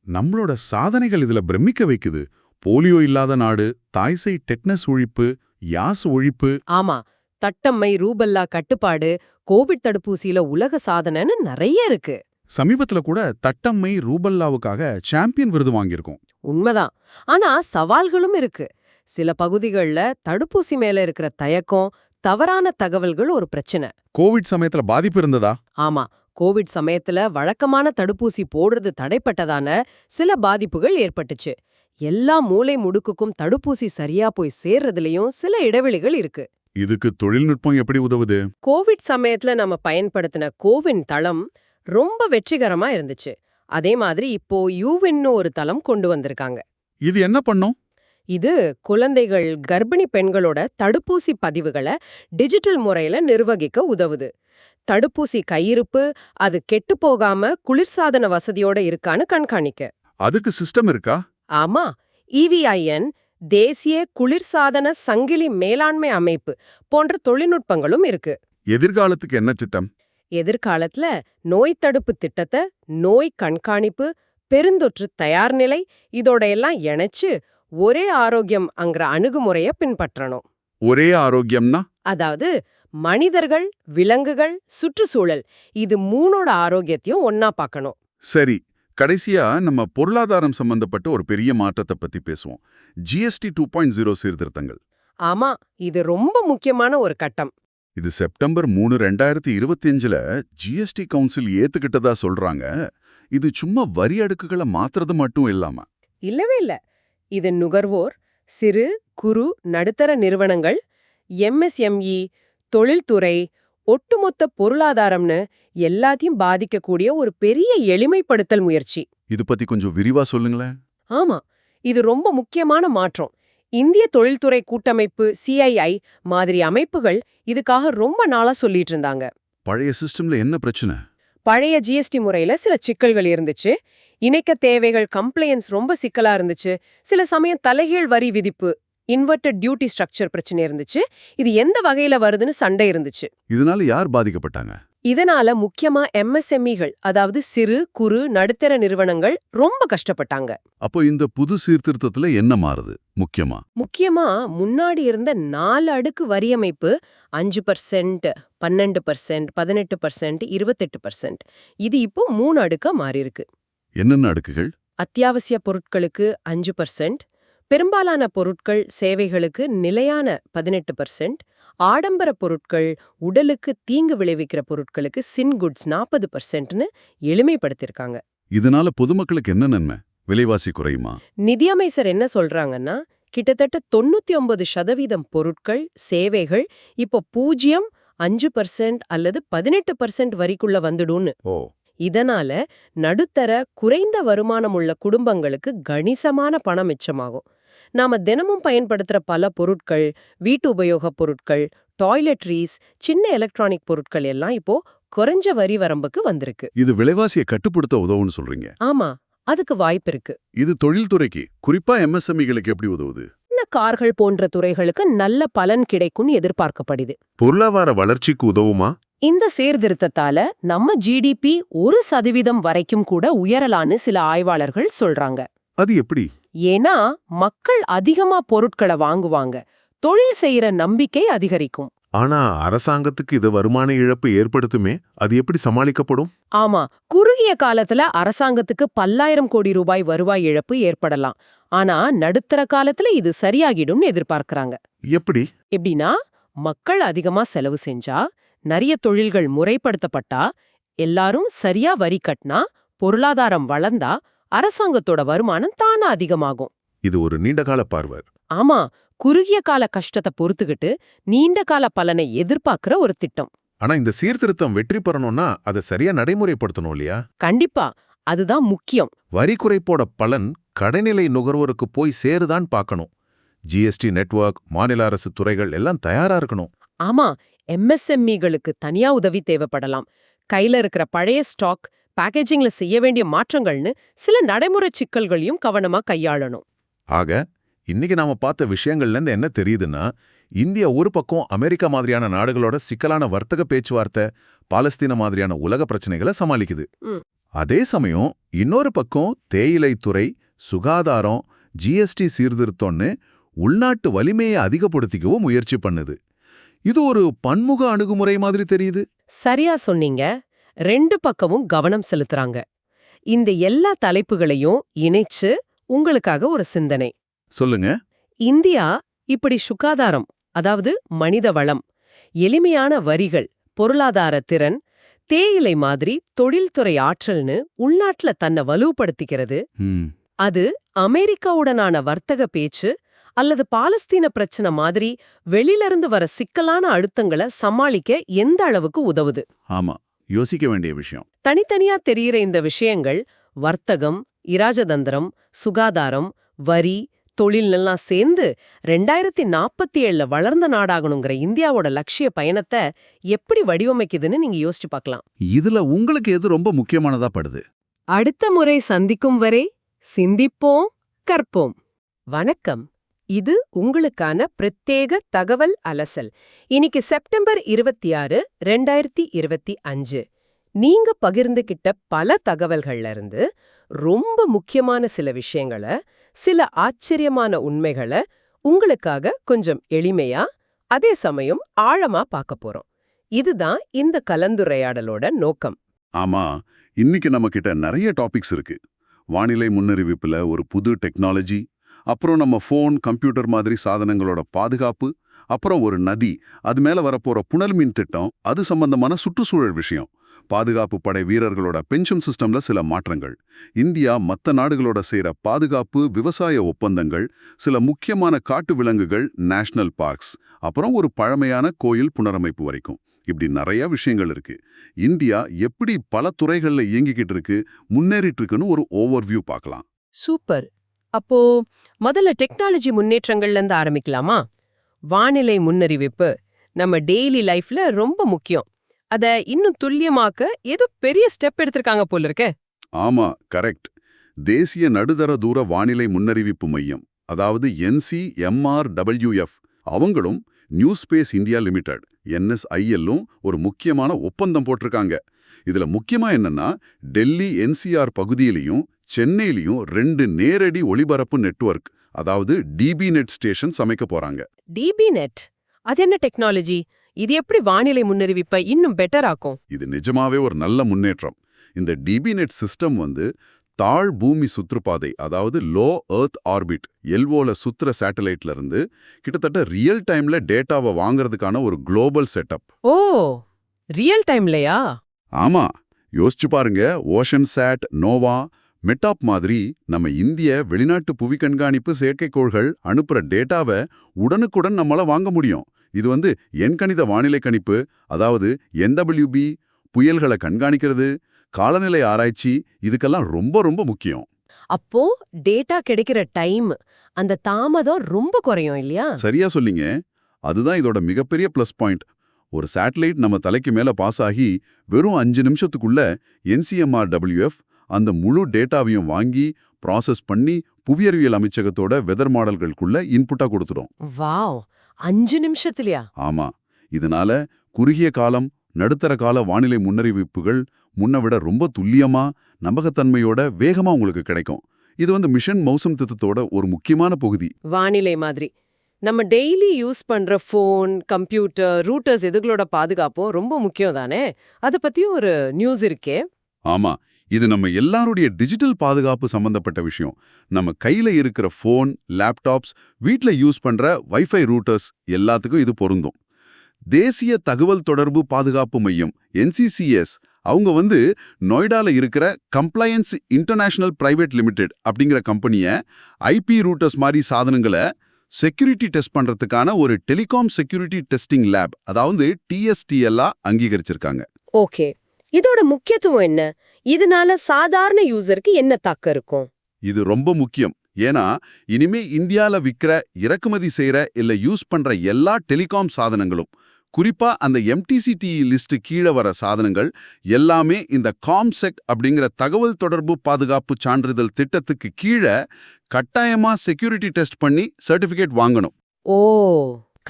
நம்மளோட சாதனைகள் இதுல பிரமிக்க வைக்குது. போலியோ இல்லாத நாடு, தாய்சை டெட்னஸ் ஒழிப்பு, யாஸ் ஒழிப்பு. ஆமா, தட்டம்மை, ரூபல்லா கட்டுப்பாடு, கோவிட் தடுப்பூசியில உலக சாதனைன்னு நிறைய இருக்கு. சமீபத்துல கூட தட்டம்மை, ரூபல்லாவுக்காக சாம்பியன் விருது வாங்கியிருக்கோம். உண்மைதான். ஆனா சவால்களும் இருக்கு. சில பகுதிகள்ல தடுப்பூசி மேல இருக்கிற தயக்கம், தவறான தகவல்கள் ஒரு பிரச்சனை. கோவிட் சமயத்துல பாதிப்பு இருந்ததா? ஆமா, கோவிட் சமயத்துல வழக்கமான தடுப்பூசி போடுறது தடைப்பட்டதான சில பாதிப்புகள் ஏற்பட்டுச்சு. எல்லா மூலை முடுக்குக்கும் தடுப்பூசி சரியா போய் சேர்றதுலயும் சில இடைவெளிகள் இருக்கு. இதுக்கு தொழில்நுட்பம் எப்படி உதவுது? கோவிட் சமயத்துல நம்ம பயன்படுத்தின கோவின் தளம் ரொம்ப வெற்றிகரமா இருந்துச்சு. அதே மாதிரி இப்போ யூவின்னு ஒரு தளம் கொண்டு வந்திருக்காங்க. இது என்ன பண்ணும்? இது குழந்தைகள், கர்ப்பிணி பெண்களோட தடுப்பூசி பதிவுகளை டிஜிட்டல் முறையில நிர்வகிக்க உதவுது. தடுப்பூசி கையிருப்பு, அது கெட்டு போகாம குளிர்சாதன வசதியோட இருக்கான்னு கண்காணிக்க. அதுக்கு சிஸ்டம் இருக்கா? ஆமா, EVIN, தேசிய குளிர்சாதன சங்கிலி மேலாண்மை அமைப்பு போன்ற தொழில்நுட்பங்களும் இருக்கு. எதிர்காலத்துக்கு என்ன திட்டம்? எதிர்காலத்துல நோய் தடுப்பு திட்டத்தை நோய் கண்காணிப்பு, பெருந்தொற்று தயார்நிலை இதோட எல்லாம் இணைச்சு ஒரே ஆரோக்கியம்ங்கிற அணுகுமுறைய பின்பற்றணும். ஒரே ஆரோக்கியம்னா? அதாவது மனிதர்கள், விலங்குகள், சுற்றுச்சூழல், இது மூணோட ஆரோக்கியத்தையும் ஒன்னா பார்க்கணும். சரி, கடைசியா நம்ம பொருளாதாரம் சம்பந்தப்பட்ட ஒரு பெரிய மாற்றத்தை பத்தி பேசுவோம். GST 2.0 சீர்திருத்தங்கள். ஆமா, இது ரொம்ப முக்கியமான ஒரு கட்டம். இது செப்டம்பர் 3, 2025ல GST கவுன்சில் ஏத்துக்கிட்டதா சொல்றாங்க. இது சும்மா வரி அடுக்குகளை மாத்துறது மட்டும் இல்லாம. இல்லவே இல்ல, இது நுகர்வோர், சிறு குறு நடுத்தர நிறுவனங்கள், MSME, தொழில்துறை, ஒட்டுமொத்த பொருளாதாரம்னு எல்லாத்தையும் பாதிக்கக்கூடிய ஒரு பெரிய எளிமைப்படுத்தல் முயற்சி. இது பத்தி கொஞ்சம் விரிவா சொல்லுங்களேன். ஆமா, இது ரொம்ப முக்கியமான மாற்றம். இந்திய தொழில்துறை கூட்டமைப்பு CII மாதிரி அமைப்புகள் இதுக்காக ரொம்ப நாளா சொல்லிட்டு இருந்தாங்க. பழைய சிஸ்டம்ல என்ன பிரச்சனை? பழைய GST முறையில சில சிக்கல்கள் இருந்துச்சு. இணைக்க தேவைகள் கம்ப்ளையன்ஸ் ரொம்ப சிக்கலா இருந்துச்சு. சில சமயம் தலைகீழ் வரி விதிப்பு இன்வெர்டட் டியூட்டி ஸ்ட்ரக்சர் பிரச்சனை இருந்துச்சு. இது எந்த வகையில வருதுன்னு சண்டை இருந்துச்சு. இதனால யார் பாதிக்கப்பட்டாங்க? இதனால முக்கியமா MSMEகள், அதாவது சிறு குறு நடுத்தர நிறுவனங்கள் ரொம்ப கஷ்டப்பட்டாங்க. அப்போ இந்த புது சீர்திருத்தத்துல என்ன மாறுது முக்கியமா? முக்கியமா முன்னாடி இருந்த 4 அடுக்கு வரியமைப்பு 5%, 12%, 18%, 28%. இது இப்போ 3 அடுக்கா மாறியிருக்கு. என்னென்ன அடுக்குகள்? அத்தியாவசிய பொருட்களுக்கு 5%, பெரும்பாலான பொருட்கள் சேவைகளுக்கு நிலையான 18%, ஆடம்பர பொருட்கள் உடலுக்கு தீங்கு விளைவிக்கிற பொருட்களுக்கு சின்குட்ஸ் 40%ன்னு எளிமைப்படுத்திருக்காங்க. இதனால பொதுமக்களுக்கு என்ன நன்மை? விலைவாசி குறையுமா? நிதியமைச்சர் என்ன சொல்றாங்கன்னா, கிட்டத்தட்ட 99% பொருட்கள் சேவைகள் இப்போ 0, 5% அல்லது 18% வரிக்குள்ள வந்துடும்னு. ஓ, இதனால நடுத்தர குறைந்த வருமானம் உள்ள குடும்பங்களுக்கு கணிசமான பணம் மிச்சமாகும். நாம தினமும் பயன்படுத்துற பல பொருட்கள், வீட்டு உபயோகப் பொருட்கள், டாய்லெட்ரீஸ், சின்ன எலக்ட்ரானிக் பொருட்கள் எல்லாம் இப்போ குறைஞ்ச வரி வரம்புக்கு வந்திருக்கு. இது விலைவாசியை கட்டுப்படுத்த உதவுன்னு சொல்றீங்க. ஆமா, அதுக்கு வாய்ப்பு இருக்கு. இது தொழில்துறைக்கு, குறிப்பா MSMEகளுக்கு எப்படி உதவுது? இந்த கார்கள் போன்ற துறைகளுக்கு நல்ல பலன் கிடைக்கும்னு எதிர்பார்க்கப்படுது. பொருளாதார வளர்ச்சிக்கு உதவுமா? இந்த சீர்திருத்தத்தால நம்ம GDP 1% வரைக்கும் கூட உயரலான்னு சில ஆய்வாளர்கள் சொல்றாங்க. அது எப்படி? ஏன்னா மக்கள் அதிகமா பொருட்களை வாங்குவாங்க, தொழில் செய்யற நம்பிக்கை அதிகரிக்கும். ஆனா அரசாங்கத்துக்கு இது வருமான இழப்பு ஏற்படுத்துமே, அது எப்படி சமாளிக்கப்படும்? ஆமா, குறுகிய காலத்துல அரசாங்கத்துக்கு பல்லாயிரம் கோடி ரூபாய் வருவாய் இழப்பு ஏற்படலாம். ஆனா நடுத்தர காலத்துல இது சரியாகிடும்னு எதிர்பார்க்கறாங்க. எப்படி? எப்படின்னா, மக்கள் அதிகமா செலவு செஞ்சா, நிறைய தொழில்கள் முறைப்படுத்தப்பட்டா, எல்லாரும் சரியா வரி கட்டினா, பொருளாதாரம் வளர்ந்தா அரசாங்கத்தோட வருமானம் தானா அதிகமாகும். இது ஒரு நீண்டகால பார்வை. ஆமா, குறுகிய கால கஷ்டத்தை பொறுத்துக்கிட்டு நீண்ட கால பலனை எதிர்பார்க்கிற ஒரு திட்டம். ஆனா இந்த சீர்திருத்தம் வெற்றி பெறணும்னா அதை சரியா நடைமுறைப்படுத்தணும் இல்லையா? கண்டிப்பா, அதுதான் முக்கியம். வரி குறைப்போட பலன் கடைநிலை நுகர்வோருக்கு போய் சேருதான் பார்க்கணும். GST நெட்வொர்க், மாநில அரசு துறைகள் எல்லாம் தயாரா இருக்கணும். ஆமா, MSMEகளுக்கு தனியா உதவி தேவைப்படலாம். கையில இருக்கிற பழைய ஸ்டாக், பேக்கேஜிங்ல செய்ய வேண்டிய மாற்றங்கள்னு சில நடைமுறை சிக்கல்களையும் கவனமா கையாளணும். ஆக இன்னைக்கு நாம பார்த்த விஷயங்கள்ல இருந்து என்ன தெரியுதுன்னா, இந்தியா ஒரு பக்கம் அமெரிக்கா மாதிரியான நாடுகளோட சிக்கலான வர்த்தக பேச்சுவார்த்தை, பாலஸ்தீன மாதிரியான உலக பிரச்சனைகளை சமாளிக்குது. அதே சமயம் இன்னொரு பக்கம் தேயிலைத்துறை, சுகாதாரம், GST சீர்திருத்தம்னு உள்நாட்டு வலிமையை அதிகப்படுத்திக்கவும் முயற்சி பண்ணுது. இது ஒரு பன்முக அணுகுமுறை மாதிரி தெரியுது. சரியா சொன்னீங்க. 2 பக்கமும் கவனம் செலுத்துறாங்க. இந்த எல்லா தலைப்புகளையும் இணைச்சு உங்களுக்காக ஒரு சிந்தனை சொல்லுங்க. இந்தியா இப்படி சுகாதாரம், அதாவது மனித வளம், எளிமையான வரிகள், பொருளாதார திறன், தேயிலை மாதிரி தொழில்துறை ஆற்றல்னு உள்நாட்டுல தன்னை வலுப்படுத்திக்கிறது. அது அமெரிக்காவுடனான வர்த்தக பேச்சு அல்லது பாலஸ்தீன பிரச்சனை மாதிரி வெளியிலிருந்து வர சிக்கலான அழுத்தங்களை சமாளிக்க எந்த அளவுக்கு உதவுது? ஆமா, யோசிக்க வேண்டிய விஷயம். தனித்தனியா தெரியிற இந்த விஷயங்கள் வர்த்தகம், இராஜதந்திரம், சுகாதாரம், வரி, தொழில்லாம் சேர்ந்து 2047 வளர்ந்த நாடாகணுங்கிற இந்தியாவோட லட்சிய பயணத்தை எப்படி வடிவமைக்குதுன்னு நீங்க யோசிச்சு பார்க்கலாம். இதுல உங்களுக்கு எது ரொம்ப முக்கியமானதா படுது? அடுத்த முறை சந்திக்கும் வரை சிந்திப்போம், கற்போம். வணக்கம். இது உங்களுக்கான பிரத்யேக தகவல் அலசல். இன்னைக்கு செப்டம்பர் 26, 2025. நீங்க பகிர்ந்துகிட்ட பல தகவல்கள்ல இருந்து ரொம்ப முக்கியமான சில விஷயங்களை, சில ஆச்சரியமான உண்மைகளை உங்களுக்காக கொஞ்சம் எளிமையா, அதே சமயம் ஆழமா பார்க்க போறோம். இதுதான் இந்த கலந்துரையாடலோட நோக்கம். ஆமா, இன்னைக்கு நம்ம கிட்ட நிறைய டாபிக்ஸ் இருக்கு. வானிலை முன்னறிவிப்புல ஒரு புது டெக்னாலஜி, அப்புறம் நம்ம ஃபோன், கம்ப்யூட்டர் மாதிரி சாதனங்களோட பாதுகாப்பு, அப்புறம் ஒரு நதி, அது மேல வரப்போற புனல் மின் திட்டம், அது சம்பந்தமான சுற்றுச்சூழல் விஷயம், பாதுகாப்பு படை வீரர்களோட பென்ஷன் சிஸ்டம்ல சில மாற்றங்கள், இந்தியா மற்ற நாடுகளோட செய்யற பாதுகாப்பு, விவசாய ஒப்பந்தங்கள், சில முக்கியமான காட்டு விலங்குகள், நேஷனல் பார்க்ஸ், அப்புறம் ஒரு பழமையான கோயில் புனரமைப்பு வரைக்கும். இப்படி நிறைய விஷயங்கள் இருக்கு. இந்தியா எப்படி பல துறைகள்ல இயங்கிக்கிட்டு இருக்கு, முன்னேறிட்டு இருக்குன்னு ஒரு ஓவர்வியூ பார்க்கலாம். சூப்பர். அப்போ முதல்ல டெக்னாலஜி முன்னேற்றங்கள்ல இருந்து ஆரம்பிக்கலாமா? வானிலை முன்னறிவிப்பு நம்ம டெய்லி லைஃப்ல ரொம்ப முக்கியம். அத இன்னும் துல்லியமாக்க ஏதோ பெரிய ஸ்டெப் எடுத்திருக்காங்க போல இருக்கே. ஆமா, கரெக்ட். தேசிய நடுத்தர தூர வானிலை முன்னறிவிப்பு மையம், அதாவது NCMRWF, அவங்களும் நியூ ஸ்பேஸ் இந்தியா லிமிடெட் NSIL-ம் ஒரு முக்கியமான ஒப்பந்தம் போட்டிருக்காங்க. இதுல முக்கியமா என்னன்னா, டெல்லி NCR பகுதியிலையும் சென்னையிலையும் 2 நேரடி ஒளிபரப்பு நெட்வொர்க், அதாவது DBNet ஸ்டேஷன் அமைக்க போறாங்க. DBNet அது என்ன டெக்னாலஜி? இது எப்படி வானிலை முன்னறிவிப்பை இன்னும் பெட்டர் ஆக்கும்? இது நிஜமாவே ஒரு நல்ல முன்னேற்றம். இந்த DBNet சிஸ்டம் தாழ் பூமி சுற்றுப்பாதை, அதாவது லோ எர்த் ஆர்பிட் LOல சுத்துற சேட்டலைட்ல இருந்து கிட்டத்தட்ட ரியல் டைம்ல டேட்டாவை வாங்குறதுக்கான ஒரு குளோபல் செட்டப். ஓ, ரியல் டைம்லயா? ஆமா, யோசிச்சு பாருங்க. ஓஷன் சேட், நோவா, மெட்டாப் மாதிரி நம்ம இந்திய வெளிநாட்டு புவி கண்காணிப்பு செயற்கைக்கோள்கள் அனுப்புற டேட்டாவை உடனுக்குடன் நம்மளால வாங்க முடியும். இது எண்கணித வானிலை கணிப்பு, அதாவது NWB, புயல்களை கண்காணிக்கிறது, காலநிலை ஆராய்ச்சி, இதுக்கெல்லாம் ரொம்ப ரொம்ப முக்கியம். அப்போ டேட்டா கிடைக்கிற டைம், அந்த தாமதம் ரொம்ப குறையும் இல்லையா? சரியா சொல்லிங்க. அதுதான் இதோட மிகப்பெரிய ப்ளஸ் பாயிண்ட். ஒரு சேட்டலைட் நம்ம தலைக்கு மேல பாஸ் ஆகி வெறும் 5 நிமிஷத்துக்குள்ள NCMRWF அந்த முழு டேட்டாவையும் வாங்கி ப்ராசஸ் பண்ணி புவியறிவியல் அமைச்சகத்தோட வெதர் மாடல்களுக்குள்ள இன்புட்டா கொடுத்துடும். வாவ், 5 நிமிஷத்துலயா? ஆமா, இதனால குறுகிய காலம், நடுத்தர கால வானிலை முன்னறிவிப்புகள் முன்ன விட ரொம்ப துல்லியமா, நம்பகத்தன்மையோட வேகமா உங்களுக்கு கிடைக்கும். இது மிஷன் மௌசம் திட்டத்தோட ஒரு முக்கியமான பகுதி. வானிலை மாதிரி நம்ம டெய்லி யூஸ் பண்ற ஃபோன், கம்ப்யூட்டர், ரூட்டர்ஸ் இதுகளோட பாதுகாப்பும் ரொம்ப முக்கியம் தானே? அத பத்தியும் ஒரு நியூஸ் இருக்கே. ஆமா, இது நம்ம எல்லாருடைய டிஜிட்டல் பாதுகாப்பு சம்பந்தப்பட்ட விஷயம். நம்ம கையில இருக்கிற ஃபோன், லேப்டாப்ஸ், வீட்ல யூஸ் பண்ற வைஃபை ரூட்டர்ஸ் எல்லாத்துக்கும் இது பொருந்தும். தேசிய தகவல் தொடர்பு பாதுகாப்பு மையம் NCCS அவங்க நொய்டால இருக்கிற கம்ப்ளையன்ஸ் இன்டர்நேஷனல் பிரைவேட் லிமிடெட் அப்படிங்கிற கம்பெனியை IP ரூட்டர்ஸ் மாதிரி சாதனங்களை செக்யூரிட்டி டெஸ்ட் பண்றதுக்கான ஒரு டெலிகாம் செக்யூரிட்டி டெஸ்டிங் லேப், அதாவது TSTL அங்கீகரிச்சிருக்காங்க. ஓகே, இதோட முக்கியத்துவம் என்ன? இதனால சாதாரண யூசருக்கு என்ன தாக்கம் இருக்கும்? இது ரொம்ப முக்கியம். ஏன்னா இனிமே இந்தியால விக்கிற, இறக்குமதி செய்யற இல்ல யூஸ் பண்ற எல்லா டெலிகாம் சாதனங்களும், குறிப்பா அந்த MTCTE லிஸ்ட் கீழே வர சாதனங்கள் எல்லாமே இந்த காம்செக் அப்படிங்கிற தகவல் தொடர்பு பாதுகாப்பு சான்றிதழ் திட்டத்துக்கு கீழே கட்டாயமா செக்யூரிட்டி டெஸ்ட் பண்ணி சர்டிபிகேட் வாங்கணும். ஓ,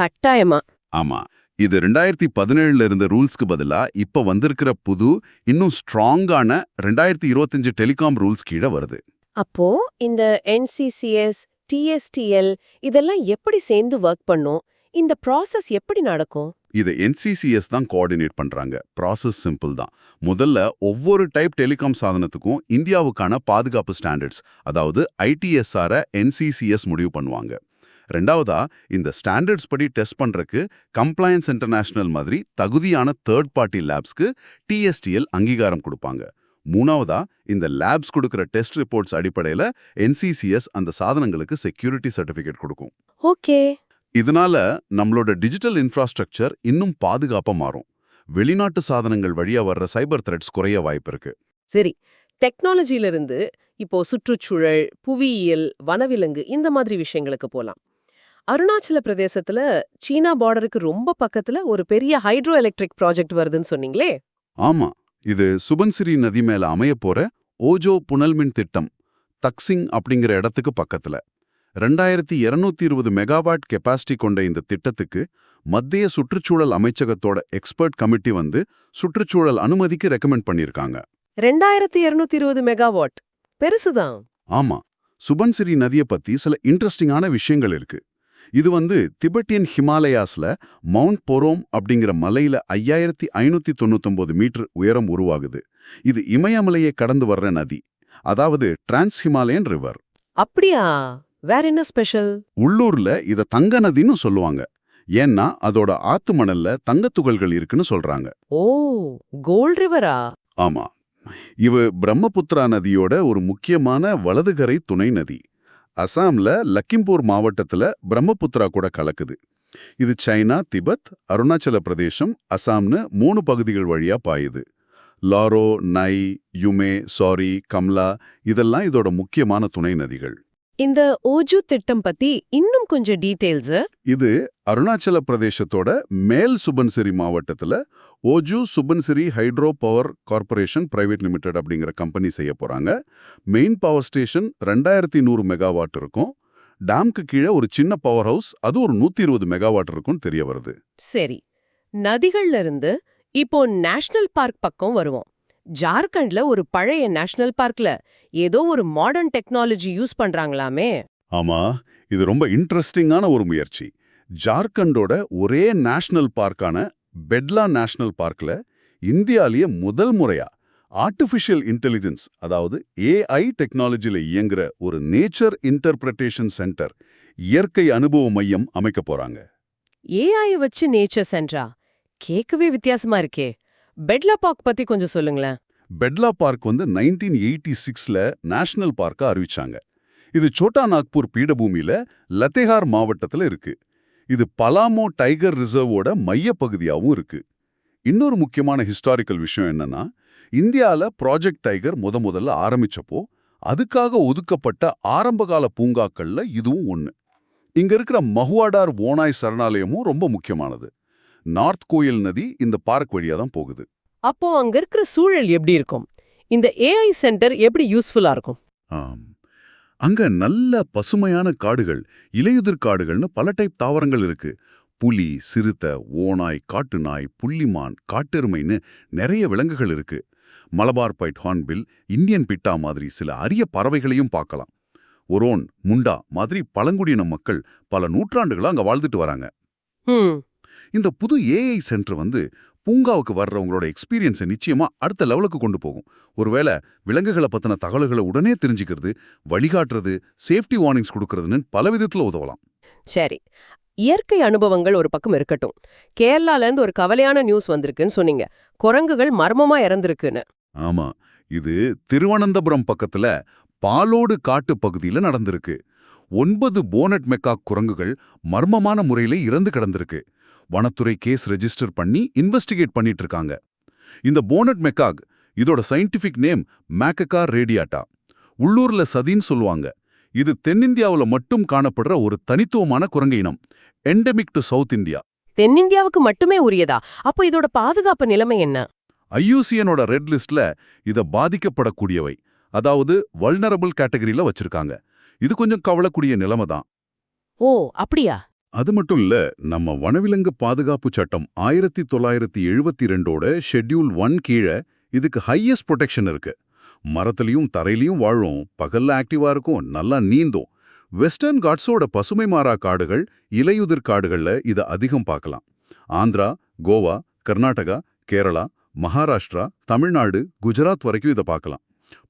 கட்டாயமா? ஆமா, இது 2017ல இருந்த ரூல்ஸ்க்கு பதிலா இப்ப வந்திருக்கிற புது, இன்னும் ஸ்ட்ராங்கான 2025 டெலிகாம் ரூல்ஸ் கீழே வருது. அப்போ இந்த NCCS, TSTL இதெல்லாம் எப்படி சேர்ந்து ஒர்க் பண்ணும்? இந்த ப்ராசஸ் எப்படி நடக்கும்? இதை NCCS தான் கோஆர்டினேட் பண்றாங்க. ப்ராசஸ் சிம்பிள் தான். முதல்ல ஒவ்வொரு டைப் டெலிகாம் சாதனத்துக்கும் இந்தியாவுக்கான பாதுகாப்பு ஸ்டாண்டர்ட்ஸ், அதாவது ITSR NCCS முடிவு பண்ணுவாங்க. ரெண்டாவதா, இந்த ஸ்டாண்டர்ட்ஸ் படி டெஸ்ட் பண்றதுக்கு கம்ப்ளையன்ஸ் இன்டர்நேஷனல் மாதிரி தகுதியான தேர்ட் பார்ட்டி லேப்ஸ்க்கு TSTL அங்கீகாரம் கொடுப்பாங்க. மூணாவதா, இந்த லேப்ஸ் கொடுக்கிற டெஸ்ட் ரிப்போர்ட்ஸ் அடிப்படையில NCCS அந்த சாதனங்களுக்கு செக்யூரிட்டி சர்டிபிகேட் கொடுக்கும். ஓகே, இதனால நம்மளோட டிஜிட்டல் இன்ஃப்ராஸ்ட்ரக்சர் இன்னும் பாதுகாப்பா மாறும். வெளிநாட்டு சாதனங்கள் வழியா வர்ற சைபர் த்ரெட்ஸ் குறைய வாய்ப்பு இருக்கு. சரி, டெக்னாலஜில இருந்து இப்போ சுற்றுச்சூழல், புவியியல், வனவிலங்கு இந்த மாதிரி விஷயங்களுக்கு போலாம். அருணாச்சல பிரதேசத்துல சீனா பார்டருக்கு ரொம்ப பக்கத்துல ஒரு பெரிய ஹைட்ரோ எலக்ட்ரிக் ப்ராஜெக்ட் வருதுன்னு சொன்னீங்களே? ஆமா, இது சுபன்சிரி நதி மேல அமையப் போற ஓஜோ புனல்மின் திட்டம், தக்சிங் அப்படிங்கிற இடத்துக்கு பக்கத்துல. 2220 மெகாவாட் கெப்பாசிட்டி கொண்ட இந்த திட்டத்துக்கு மத்திய சுற்றுச்சூழல் அமைச்சகத்தோட எக்ஸ்பர்ட் கமிட்டி சுற்றுச்சூழல் அனுமதிக்கு ரெக்கமெண்ட் பண்ணியிருக்காங்க. 2220 மெகாவாட் பெருசுதான். ஆமா, சுபன்சிரி நதியை பத்தி சில இன்ட்ரெஸ்டிங்கான விஷயங்கள் இருக்கு. இது திபெட்டியன் ஹிமாலயாஸ்ல மவுண்ட் பொரோம் அப்படிங்கிற மலையில 5599 மீட்டர் உயரம் உருவாகுது. இது இமயமலையை கடந்து வர்ற நதி, அதாவது டிரான்ஸ் ஹிமாலயன் ரிவர். அப்படியா? வேற என்ன ஸ்பெஷல்? உள்ளூர்ல இத தங்க நதின்னு சொல்லுவாங்க. ஏன்னா அதோட ஆத்து மணல்ல தங்கத்துகள்கள் இருக்குன்னு சொல்றாங்க. ஓ, கோல்ட் ரிவரா? ஆமா, இவ பிரம்மபுத்திரா நதியோட ஒரு முக்கியமான வலதுகரை துணை நதி. அசாம்ல லக்கிம்பூர் மாவட்டத்துல பிரம்மபுத்திரா கூட கலக்குது. இது சைனா, திபெத், அருணாச்சல பிரதேசம், அசாம்னு 3 பகுதிகள் வழியா பாயுது. லாரோ, நை, யுமே, சாரி, கம்லா இதெல்லாம் இதோட முக்கியமான துணை நதிகள். இந்த ஓஜு திட்டம் பத்தி இன்னும் கொஞ்சம் டீடைல்ஸ். இது அருணாச்சல பிரதேசத்தோட மேல் சுபன்சிரி மாவட்டத்துல Oju Subansiri hydro power corporation private limited அப்படிங்கிற கம்பெனி செய்ய போறாங்க. மெயின் பவர் ஸ்டேஷன் 2100 மெகாவாட் இருக்கும். டேம்க்கு கீழே ஒரு சின்ன பவர் ஹவுஸ், அது ஒரு 120 மெகாவாட் இருக்கும்னு தெரிய வருது. சரி, நதிகள்ல இருந்து இப்போ நேஷனல் பார்க் பக்கம் வருவோம். ஜார்க்கண்ட்ல ஒரு பழைய நேஷனல் பார்க்ல ஏதோ ஒரு மாடர்ன் டெக்னாலஜி யூஸ் பண்றாங்களாமே. ஆமா, இது ரொம்ப இன்ட்ரெஸ்டிங்கான ஒரு முயற்சி. ஜார்க்கண்டோட ஒரே நேஷனல் பார்க்கான பெட்லா நேஷனல் பார்க்ல இந்தியாலேயே முதல் முறையா ஆர்டிஃபிஷியல் இன்டெலிஜென்ஸ், அதாவது AI டெக்னாலஜில இயங்குற ஒரு நேச்சர் இன்டர்பிரேஷன் சென்டர், இயற்கை அனுபவ மையம் அமைக்க போறாங்க. AI வச்சு நேச்சர் சென்டரா? கேட்கவே வித்தியாசமா இருக்கே. பெட்லா பார்க் பத்தி கொஞ்சம் சொல்லுங்களேன். பெட்லா பார்க் 1986ல நேஷனல் பார்க்கா அறிவிச்சாங்க. இது சோட்டா நாக்பூர் பீடபூமியில லத்தேஹார் மாவட்டத்துல இருக்கு. இது பலாமோ டைகர் ரிசர்வோட மையப்பகுதியாவும் இருக்கு. இன்னொரு முக்கியமான ஹிஸ்டாரிக்கல் விஷயம் என்னன்னா, இந்தியால ப்ராஜெக்ட் டைகர் முதல்ல ஆரம்பிச்சப்போ அதுக்காக ஒதுக்கப்பட்ட ஆரம்பகால பூங்காக்கள்ல இதுவும் ஒண்ணு. இங்க இருக்கிற மஹுவாடார் ஓனாய் சரணாலயமும் ரொம்ப முக்கியமானது. நார்த் கோயில் நதி இந்த பார்க் வழியா தான் போகுது. அப்போ அங்க இருக்கிற சூழல் எப்படி இருக்கும்? இந்த AI சென்டர் எப்படி யூஸ்ஃபுல்லா இருக்கும்? ஆம். அங்க நல்ல பசுமையான காடுகள், இலையுதிர் காடுகள்னு பல டைப் தாவரங்கள் இருக்கு. புலி, சிறுத்தை, ஓநாய், காட்டுநாய், புள்ளிமான், காட்டெருமைன்னு நிறைய விலங்குகள் இருக்கு. மலபார் பைட் ஹார்ன்பில், இந்தியன் பிட்டா மாதிரி சில அரிய பறவைகளையும் பார்க்கலாம். ஒரோன், முண்டா மாதிரி பழங்குடியின மக்கள் பல நூற்றாண்டுகளா அங்க வாழ்ந்துட்டு வராங்க. இந்த புது AI சென்டர் பூங்காவுக்கு வர்றவங்களோட எக்ஸ்பீரியன்ஸை நிச்சயமா அடுத்த லெவலுக்கு கொண்டு போகும். ஒருவேளை விலங்குகளை பத்தின தகவல்களை உடனே தெரிஞ்சுக்கிறது, வழிகாட்டுறது, சேஃப்டி வார்னிங்ஸ் கொடுக்கறதுன்னு பல விதத்துல உதவலாம். சரி, இயற்கை அனுபவங்கள் ஒரு பக்கம் இருக்கட்டும். கேரளால இருந்து ஒரு கவலையான நியூஸ் வந்திருக்குன்னு சொன்னீங்க. குரங்குகள் மர்மமா இறந்திருக்குன்னு. ஆமா, இது திருவனந்தபுரம் பக்கத்துல பாலோடு காட்டு பகுதியில நடந்திருக்கு. 9 போனட் மெக்காக் குரங்குகள் மர்மமான முறையில இறந்து கிடந்திருக்கு. வனத்துறை கேஸ் ரெஜிஸ்டர் பண்ணி இன்வெஸ்டிகேட் பண்ணிட்டு இருக்காங்க. இந்த போனட் மெக்காக், இதோட சயின்டிபிக் நேம் மேக்ககா ரேடியாட்டா. உள்ளூர்ல சதின்னு சொல்லுவாங்க. இது தென்னிந்தியாவுல மட்டும் காணப்படுற ஒரு தனித்துவமான குரங்கு இனம். Endemic to South India. தென்னிந்தியாவுக்கு மட்டுமே உரியதா? அப்போ இதோட பாதுகாப்பு நிலைமை என்ன? IUCNோட ரெட் லிஸ்ட்ல இத பாதிக்கப்படக்கூடியவை, அதாவது வல்னரபிள் கேட்டகரியில வச்சிருக்காங்க. இது கொஞ்சம் கவலைக்கூடிய நிலைமை தான். ஓ, அப்படியா? அது மட்டும் இல்ல, நம்ம வனவிலங்கு பாதுகாப்பு சட்டம் 1972ஓட ஷெட்யூல் 1 கீழே இதுக்கு ஹையஸ்ட் ப்ரொடெக்ஷன் இருக்கு. மரத்துலயும் தரையிலையும் வாழும், பகல்ல ஆக்டிவா இருக்கும், நல்லா நீந்தும். வெஸ்டர்ன் காட்ஸோட பசுமை மாறா காடுகள், இலையுதிர் காடுகள்ல இதை அதிகம் பார்க்கலாம். ஆந்திரா, கோவா, கர்நாடகா, கேரளா, மகாராஷ்டிரா, தமிழ்நாடு, குஜராத் வரைக்கும் இதை பார்க்கலாம்.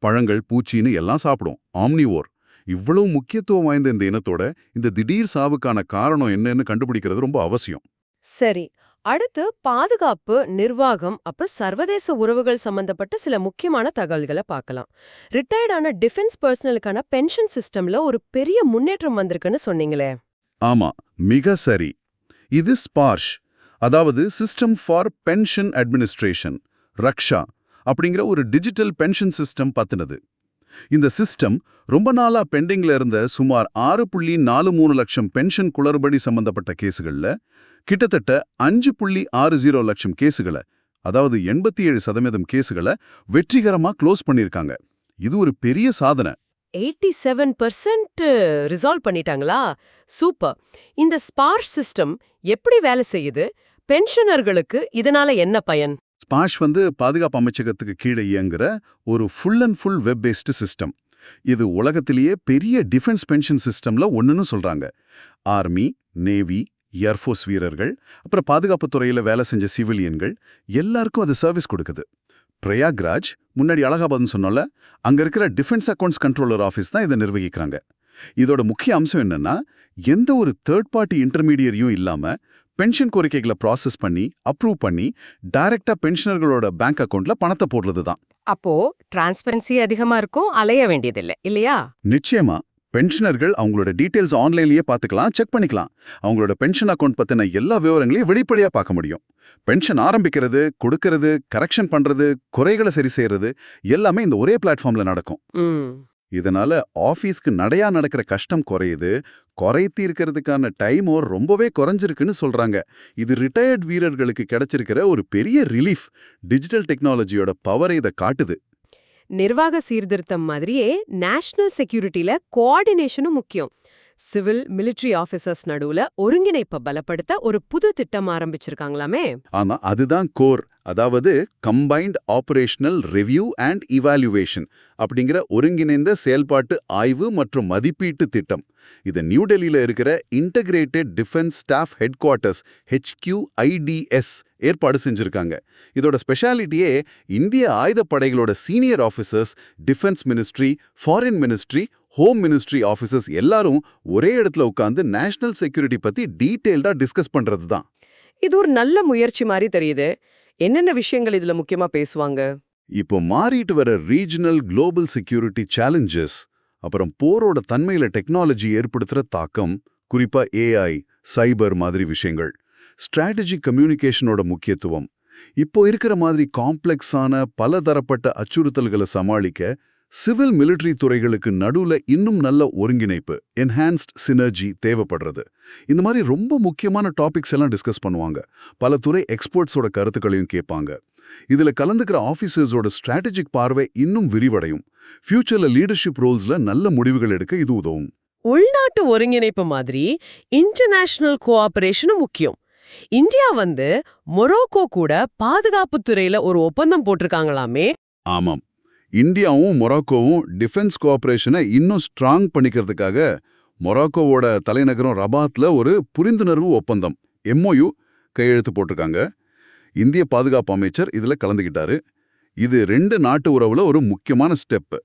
பழங்கள், பூச்சின்னு எல்லாம் சாப்பிடும். ஆம்னிவோர். இவ்வளவு முக்கியத்துவம் வாய்ந்த இந்த இனத்தோட இந்த திடீர் சாவுக்கான காரணம் என்னன்னு கண்டுபிடிக்கிறது ரொம்ப அவசியம். சரி, அடுத்து பாதுகாப்பு, நிர்வாகம், அப்புறம் சர்வதேச உறவுகள் சம்பந்தப்பட்ட சில முக்கியமான தகவல்களை பார்க்கலாம். ரிட்டையர்டான டிஃபென்ஸ் பர்சனலுக்கான பென்ஷன் சிஸ்டம்ல ஒரு பெரிய முன்னேற்றம் வந்திருக்குன்னு சொன்னீங்களே. ஆமா, மிக சரி. இது ஸ்பார்ஷ், அதாவது சிஸ்டம் ஃபார் பென்ஷன் அட்மினிஸ்ட்ரேஷன், ரக்ஷா அப்படிங்கிற ஒரு டிஜிட்டல் பென்ஷன் சிஸ்டம் பத்தினது. இந்த சிஸ்டம் ரொம்ப நாளா பெண்டிங்ல இருந்த சுமார் 6.43 லட்சம் பென்ஷன் குளறுபடி சம்பந்தப்பட்ட கேசுகள்ல கிட்டத்தட்ட 5.60 லட்சம் கேசுகளை, அதாவது 87% கேசுகளை வெற்றிகரமா க்ளோஸ் பண்ணிருக்காங்க. இது ஒரு பெரிய சாதனை. 87% ரிசால்வ் பண்ணிட்டாங்களா? சூப்பர். இந்த ஸ்பார்ஷ் சிஸ்டம் எப்படி வேலை செய்யுது? பென்ஷனர்களுக்கு இதனால என்ன பயன்? ஸ்பாஷ் பாதுகாப்பு அமைச்சகத்துக்கு கீழே இயங்குற ஒரு full and full web based system. இது உலகத்திலேயே பெரிய டிஃபென்ஸ் பென்ஷன் சிஸ்டம்ல ஒன்றுன்னு சொல்றாங்க. ஆர்மி, நேவி, ஏர்ஃபோர்ஸ் வீரர்கள், அப்புறம் பாதுகாப்பு துறையில வேலை செஞ்ச சிவிலியன்கள் எல்லாருக்கும் அது சர்வீஸ் கொடுக்குது. பிரயாக்ராஜ், முன்னாடி அலகாபாத்னு சொன்னோம்ல, அங்க இருக்கிற டிஃபென்ஸ் அக்கவுண்ட்ஸ் கண்ட்ரோலர் ஆஃபீஸ் தான் இதை நிர்வகிக்கிறாங்க. இதோட முக்கிய அம்சம் என்னன்னா, எந்த ஒரு தேர்ட் பார்ட்டி இன்டர்மீடியரியும் இல்லாம பென்ஷன் கோரிக்கைகளை ப்ராசஸ் பண்ணி அப்ரூவ் பண்ணி டைரக்டா பென்ஷனர்களோட பேங்க் அக்கவுண்ட்ல பணத்தை போடுறது தான். அப்போ டிரான்ஸ்பரன்சி அதிகமா இருக்கும், அலைய வேண்டியதில்லை இல்லையா? நிச்சயமா. பென்ஷனர்கள் அவங்களோட டீடைல்ஸ் ஆன்லைன்லயே பார்த்துக்கலாம், செக் பண்ணிக்கலாம். அவங்களோட பென்ஷன் அக்கவுண்ட் பத்தின எல்லா விவரங்களையும் வெளிப்படையா பார்க்க முடியும். பென்ஷன் ஆரம்பிக்கிறது, கொடுக்கறது, கரெக்ஷன் பண்றது, குறைகளை சரி செய்யறது எல்லாமே இந்த ஒரே பிளாட்ஃபார்ம்ல நடக்கும். இதனால ஆபீஸ்க்கு நடையா நடக்கிற கஷ்டம் குறையுது, குறை தீர்க்கறதுக்கான டைமோ ரொம்பவே குறைஞ்சிருக்குன்னு சொல்றாங்க. இது ரிட்டையர்ட் வீரர்களுக்கு கிடைச்சிருக்கிற ஒரு பெரிய ரிலீஃப். டிஜிட்டல் டெக்னாலஜியோட பவரை இதை காட்டுது. நிர்வாக சீர்திருத்தம் மாதிரியே நேஷனல் செக்யூரிட்டில கோஆர்டினேஷனும் முக்கியம். சிவில் மிலிட்டரி ஆபீசர்ஸ் நடுவுல ஒருங்கிணைப்பை பலப்படுத்த ஒரு புது திட்டம் ஆரம்பிச்சிருக்காங்களாமே. ஆனா அதுதான் கோர். அதாவது combined operational review and evaluation அப்படிங்கிற ஒருங்கிணைந்த செயல்பாட்டு ஆய்வு மற்றும் மதிப்பீட்டு திட்டம். இது நியூ டெல்லியில இருக்கிற integrated defence staff headquarters HQIDS ஏற்பாடு செஞ்சிருக்காங்க. இதோட ஸ்பெஷாலிட்டியே இந்திய ஆயுதப்படைகளோட senior officers, defence ministry, foreign ministry, home ministry officers எல்லாரும் ஒரே இடத்துல உட்கார்ந்து நேஷனல் செக்யூரிட்டி பத்தி டீடைல்டா டிஸ்கஸ் பண்றது தான். இது ஒரு நல்ல முயற்சி மாதிரி தெரியுது. என்னென்ன விஷயங்கள் இதுல முக்கியமா பேசுவாங்க? இப்போ மாறிட்டு வர ரீஜனல் குளோபல் செக்யூரிட்டி சேலஞ்சஸ், அப்புறம் போரோட தன்மையில டெக்னாலஜி ஏற்படுத்துற தாக்கம், குறிப்பா AI, சைபர் மாதிரி விஷயங்கள், ஸ்ட்ராட்டஜிக் கம்யூனிகேஷனோட முக்கியத்துவம், இப்போ இருக்கிற மாதிரி காம்ப்ளெக்ஸான பலதரப்பட்ட அச்சுறுத்தல்களை சமாளிக்க சிவில் மிலிட்டரி துறைகளுக்கு நடுவுல இன்னும் நல்ல ஒருங்கிணைப்பு, என்ஹான்ஸ்ட் சினர்ஜி தேவைப்படுறது. இந்த மாதிரி ரொம்ப முக்கியமான டாபிக்ஸ் எல்லாம் டிஸ்கஸ் பண்ணுவாங்க. பல துறை எக்ஸ்பர்ட்ஸோட கருத்துக்களையும் கேட்பாங்க. இதுல கலந்துக்கிற ஆஃபீஸர்ஸோட ஸ்ட்ராட்டஜிக் பார்வை இன்னும் விரிவடையும். ஃபியூச்சர்ல லீடர்ஷிப் ரோல்ஸ்ல நல்ல முடிவுகள் எடுக்க இது உதவும். உள்நாட்டு ஒருங்கிணைப்பு மாதிரி இன்டர்நேஷனல் கோஆபரேஷனும் முக்கியம். இந்தியா மொரோக்கோ கூட பாதுகாப்பு துறையில ஒரு ஒப்பந்தம் போட்டிருக்காங்களாமே. ஆமாம், இந்தியாவும் மொராக்கோவும் டிஃபென்ஸ் கோஆபரேஷனை இன்னும் ஸ்ட்ராங் பண்ணிக்கிறதுக்காக மொராக்கோவோட தலைநகரம் ரபாத்ல ஒரு புரிந்துணர்வு ஒப்பந்தம் MOU கையெழுத்து போட்டிருக்காங்க. இந்திய பாதுகாப்பு அமைச்சர் இதுல கலந்துக்கிட்டாரு. இது 2 நாட்டு உறவுல ஒரு முக்கியமான ஸ்டெப்.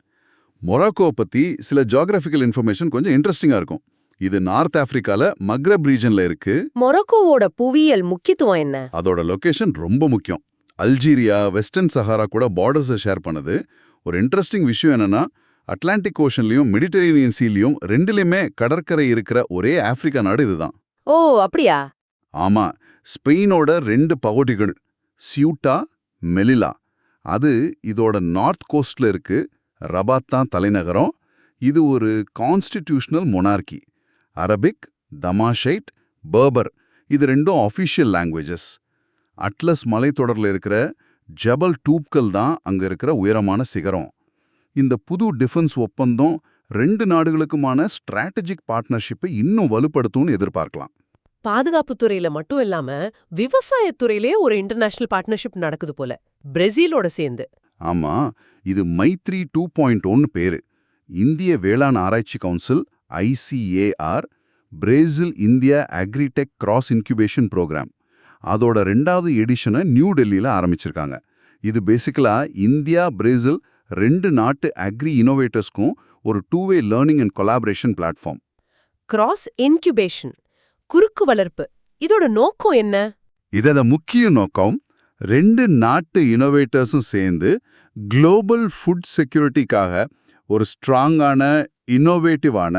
மொராக்கோ பத்தி சில ஜியோகிராபிக்கல் இன்ஃபர்மேஷன் கொஞ்சம் இன்ட்ரெஸ்டிங்கா இருக்கும். இது நார்த் ஆப்பிரிக்கால மக்ரப் ரீஜன்ல இருக்கு. மொரோக்கோவோட புவியியல் முக்கியத்துவம் என்ன? அதோட லொகேஷன் ரொம்ப முக்கியம். அல்ஜீரியா, வெஸ்டர்ன் சஹாரா கூட பார்டர்ஸை ஷேர் பண்ணுது. ஒரு இன்ட்ரெஸ்டிங் விஷயம் என்னன்னா, அட்லாண்டிக் ஓஷன்லயும் மெடிட்டரேனியன் சீலையும் ரெண்டுலயுமே கடற்கரை இருக்கிற ஒரே ஆப்பிரிக்கா நாடு இதுதான். ஓ, அப்படியா? ஆமா, ஸ்பெயினோட 2 பகுதிகள் சியூட்டா, மெலிலா, அது இதோட நார்த் கோஸ்ட்ல இருக்கு. ரபாத் தான் தலைநகரம். இது ஒரு கான்ஸ்டிடியூஷனல் மொனார்கி. அரபிக், டமாஷைட், பர்பர் இது 2ம் அஃபிஷியல் லாங்குவேஜஸ். அட்லஸ் மலைத்தொடர்ல இருக்கிற ஜபல் டூப்கல் தான் அங்க இருக்கிற உயரமான சிகரம். இந்த புது டிஃபென்ஸ் ஒப்பந்தம் 2 நாடுகளுக்குமான ஸ்ட்ராட்டஜிக் பார்ட்னர்ஷிப்பை இன்னும் வலுப்படுத்தும்னு எதிர்பார்க்கலாம். பாதுகாப்பு துறையில மட்டும் இல்லாம விவசாயத்துறையிலே ஒரு இன்டர்நேஷனல் பார்ட்னர்ஷிப் நடக்குது போல, பிரேசிலோட சேர்ந்து. ஆமா, இது மைத்ரி 2.1 பேரு. இந்திய வேளாண் ஆராய்ச்சி council ICAR, Brazil India agritech cross incubation program, அதோட 2வது எடிஷனை நியூ டெல்லியில ஆரம்பிச்சிருக்காங்க. இது பேசிக்கலா இந்தியா, பிரேசில் 2 நாட்டு அக்ரி இனோவேட்டர்ஸ்க்கும் ஒரு two way learning and collaboration platform. Cross incubation, குறுக்கு வளர்ப்பு, இதோட நோக்கம் என்ன? இதோட முக்கிய நோக்கம் 2 நாட்டு இனோவேட்டர்ஸும் சேர்ந்து குளோபல் ஃபுட் செக்யூரிட்டிக்காக ஒரு ஸ்ட்ராங்கான, இன்னோவேட்டிவான,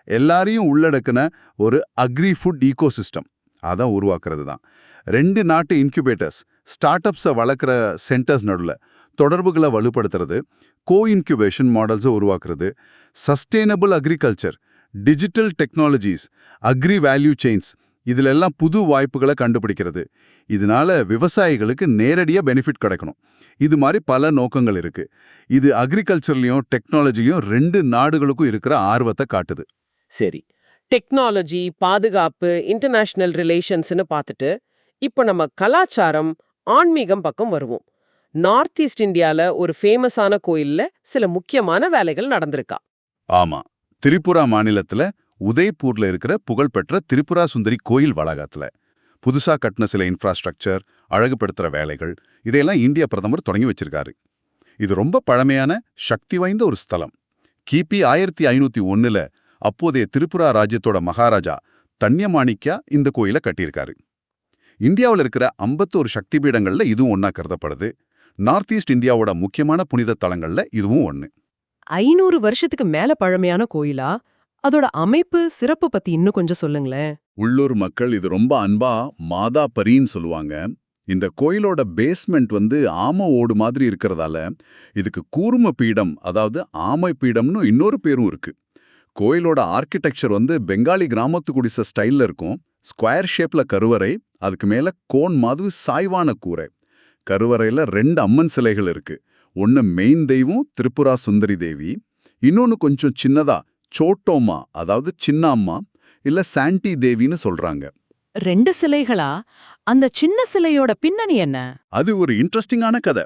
எல்லாரையும் உள்ளடக்கின ஒரு அக்ரி ஃபுட் ஈகோசிஸ்டம் அதான் உருவாக்குறது தான். 2 நாட்டு இன்குபேட்டர்ஸ், ஸ்டார்ட் அப்ஸை வளர்க்குற சென்டர்ஸ் நடுவில் தொடர்புகளை வலுப்படுத்துறது, கோ இன்குபேஷன் மாடல்ஸை உருவாக்குறது, sustainable agriculture, digital technologies, agri value chains இதிலெல்லாம் புது வாய்ப்புகளை கண்டுபிடிக்கிறது. இதனால விவசாயிகளுக்கு நேரடியாக பெனிஃபிட் கிடைக்கணும். இது மாதிரி பல நோக்கங்கள் இருக்கு. இது அக்ரிகல்ச்சர்லையும் டெக்னாலஜியும் 2 நாடுகளுக்கும் இருக்கிற ஆர்வத்தை காட்டுது. சரி, டெக்னாலஜி, பாதுகாப்பு, இன்டர்நேஷனல் ரிலேஷன்ஸ்னு பார்த்துட்டு இப்போ நம்ம கலாச்சாரம், ஆன்மீகம் பக்கம் வருவோம். நார்த் ஈஸ்ட் இந்தியால ஒரு ஃபேமஸான கோயில்ல சில முக்கியமான வேலைகள் நடந்திருக்கா? ஆமா, திரிபுரா மாநிலத்துல உதய்பூர்ல இருக்கிற புகழ்பெற்ற திரிபுரா சுந்தரி கோயில் வளாகத்துல புதுசா கட்டின சில இன்ஃப்ராஸ்ட்ரக்சர், அழகுபடுத்துற வேலைகள் இதையெல்லாம் இந்திய பிரதமர் தொடங்கி வச்சிருக்காரு. இது ரொம்ப பழமையான, சக்தி வாய்ந்த ஒரு ஸ்தலம். கிபி 1501ல அப்போதைய திரிபுரா ராஜ்யத்தோட மகாராஜா தன்யமாணிக்யா இந்த கோயிலை கட்டியிருக்காரு. இந்தியாவில் இருக்கிற 51 சக்தி பீடங்கள்ல இதுவும் ஒன்னா கருதப்படுது. நார்த் ஈஸ்ட் இந்தியாவோட முக்கியமான புனித தலங்கள்ல இதுவும் ஒண்ணு. 500 வருஷத்துக்கு மேல பழமையான கோயிலா? அதோட அமைப்பு, சிறப்பு பத்தி இன்னும் கொஞ்சம் சொல்லுங்களேன். உள்ளூர் மக்கள் இது ரொம்ப அன்பா மாதா பரின்னு சொல்லுவாங்க. இந்த கோயிலோட பேஸ்மெண்ட் ஆம ஓடு மாதிரி இருக்கிறதால இதுக்கு கூர்ம பீடம், அதாவது ஆமை பீடம்னு இன்னொரு பேரும் இருக்கு. கோயிலோட ஆர்கிடெக்சர் பெங்காலி கிராமத்து குடிசை ஸ்டைல்ல இருக்கும். ஸ்கொயர் ஷேப்ல கருவறை, அதுக்கு மேல கோன் மாதிரி சாய்வான கூரை. கருவறையில 2 அம்மன் சிலைகள் இருக்கு. ஒன்னு மெயின் தெய்வம் திரிபுரா சுந்தரி தேவி, இன்னொன்னு கொஞ்சம் சின்னதா சோட்டோமா, அதாவது சின்ன அம்மா இல்ல சாண்டி தேவின்னு சொல்றாங்க. 2 சிலைகளா? அந்த சின்ன சிலையோட பின்னணி என்ன? அது ஒரு இன்ட்ரெஸ்டிங்கான கதை.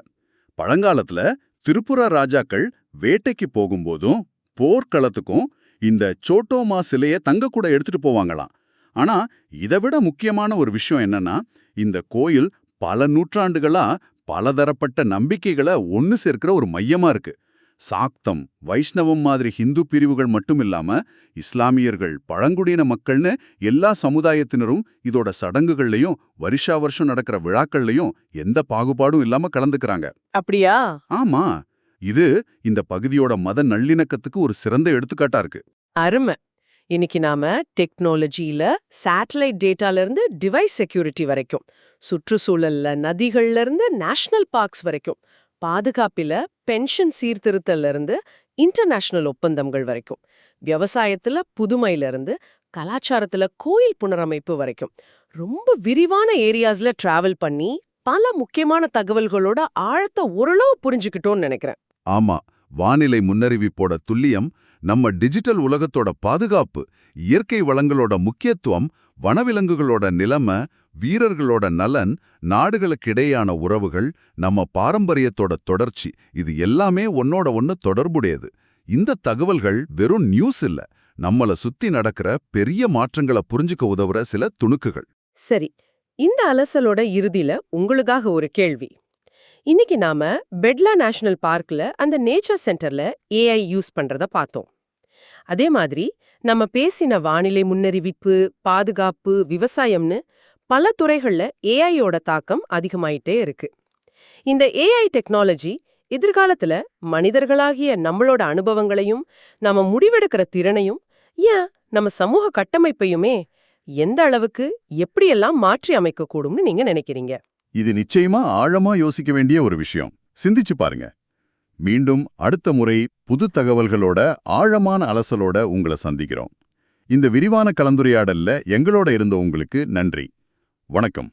பழங்காலத்துல திரிபுரா ராஜாக்கள் வேட்டைக்கு போகும்போதும் போர்க்களத்துக்கும் இந்த சோட்டோமா சிலையை தங்க கூட எடுத்துட்டு போவாங்களாம். ஆனா இதை விட முக்கியமான ஒரு விஷயம் என்னன்னா, இந்த கோயில் பல நூற்றாண்டுகளா பலதரப்பட்ட நம்பிக்கைகளை ஒன்னு சேர்க்கிற ஒரு மையமா இருக்கு. சாக்தம், வைஷ்ணவம் மாதிரி ஹிந்து பிரிவுகள் மட்டும் இல்லாம இஸ்லாமியர்கள், பழங்குடியின மக்கள்னு எல்லா சமுதாயத்தினரும் இதோட சடங்குகள்லயும் வருஷா வருஷம் நடக்கிற விழாக்கள்லயும் எந்த பாகுபாடும் இல்லாம கலந்துக்கிறாங்க. அப்படியா? ஆமா, இது இந்த பகுதியோட மத நல்லிணக்கத்துக்கு ஒரு சிறந்த எடுத்துக்காட்டா இருக்கு. அருமை. இன்னைக்கு நாம டெக்னாலஜியில சேட்டலைட் டேட்டால இருந்து டிவைஸ் செக்யூரிட்டி வரைக்கும், சுற்றுச்சூழல்ல நதிகள்ல இருந்து நேஷனல் பார்க்ஸ் வரைக்கும், பாதுகாப்பில பென்ஷன் சீர்திருத்தல இருந்து இன்டர்நேஷனல் ஒப்பந்தங்கள் வரைக்கும், விவசாயத்துல புதுமையில இருந்து கலாச்சாரத்துல கோயில் புனரமைப்பு வரைக்கும் ரொம்ப விரிவான ஏரியாஸ்ல டிராவல் பண்ணி பல முக்கியமான தகவல்களோட ஆழத்தை ஓரளவு புரிஞ்சுக்கிட்டோம்னு நினைக்கிறேன். ஆமா, வானிலை முன்னறிவிப்போட துல்லியம், நம்ம டிஜிட்டல் உலகத்தோட பாதுகாப்பு, இயற்கை வளங்களோட முக்கியத்துவம், வனவிலங்குகளோட நிலைமை, வீரர்களோட நலன், நாடுகளுக்கிடையான உறவுகள், நம்ம பாரம்பரியத்தோட தொடர்ச்சி, இது எல்லாமே ஒன்னோட ஒன்னு தொடர்புடையது. இந்த தகவல்கள் வெறும் நியூஸ் இல்ல, நம்மள சுத்தி நடக்கிற பெரிய மாற்றங்களை புரிஞ்சுக்க உதவுற சில துணுக்குகள். சரி, இந்த அலசலோட இறுதியில உங்களுக்காக ஒரு கேள்வி. இன்னைக்கு நாம பெட்லா நேஷனல் பார்க்ல அந்த நேச்சர் சென்டர்ல ஏஐ யூஸ் பண்றத பார்த்தோம். அதே மாதிரி நம்ம பேசின வானிலை முன்னறிவிப்பு, பாதுகாப்பு, விவசாயம்னு பல துறைகள்ல ஏஐயோட தாக்கம் அதிகமாயிட்டே இருக்கு. இந்த ஏஐ டெக்னாலஜி எதிர்காலத்துல மனிதர்களாகிய நம்மளோட அனுபவங்களையும், நம்ம முடிவெடுக்கிற திறனையும், ஏன் நம்ம சமூக கட்டமைப்பையுமே எந்த அளவுக்கு எப்படியெல்லாம் மாற்றி அமைக்கக்கூடும்னு நீங்க நினைக்கிறீங்க? இது நிச்சயமா ஆழமா யோசிக்க வேண்டிய ஒரு விஷயம். சிந்திச்சு பாருங்க. மீண்டும் அடுத்த முறை புது தகவல்களோட ஆழமான அலசலோட உங்களை சந்திக்கிறோம். இந்த விரிவான கலந்துரையாடல்ல எங்களோட இருந்த உங்களுக்கு நன்றி. வணக்கம்.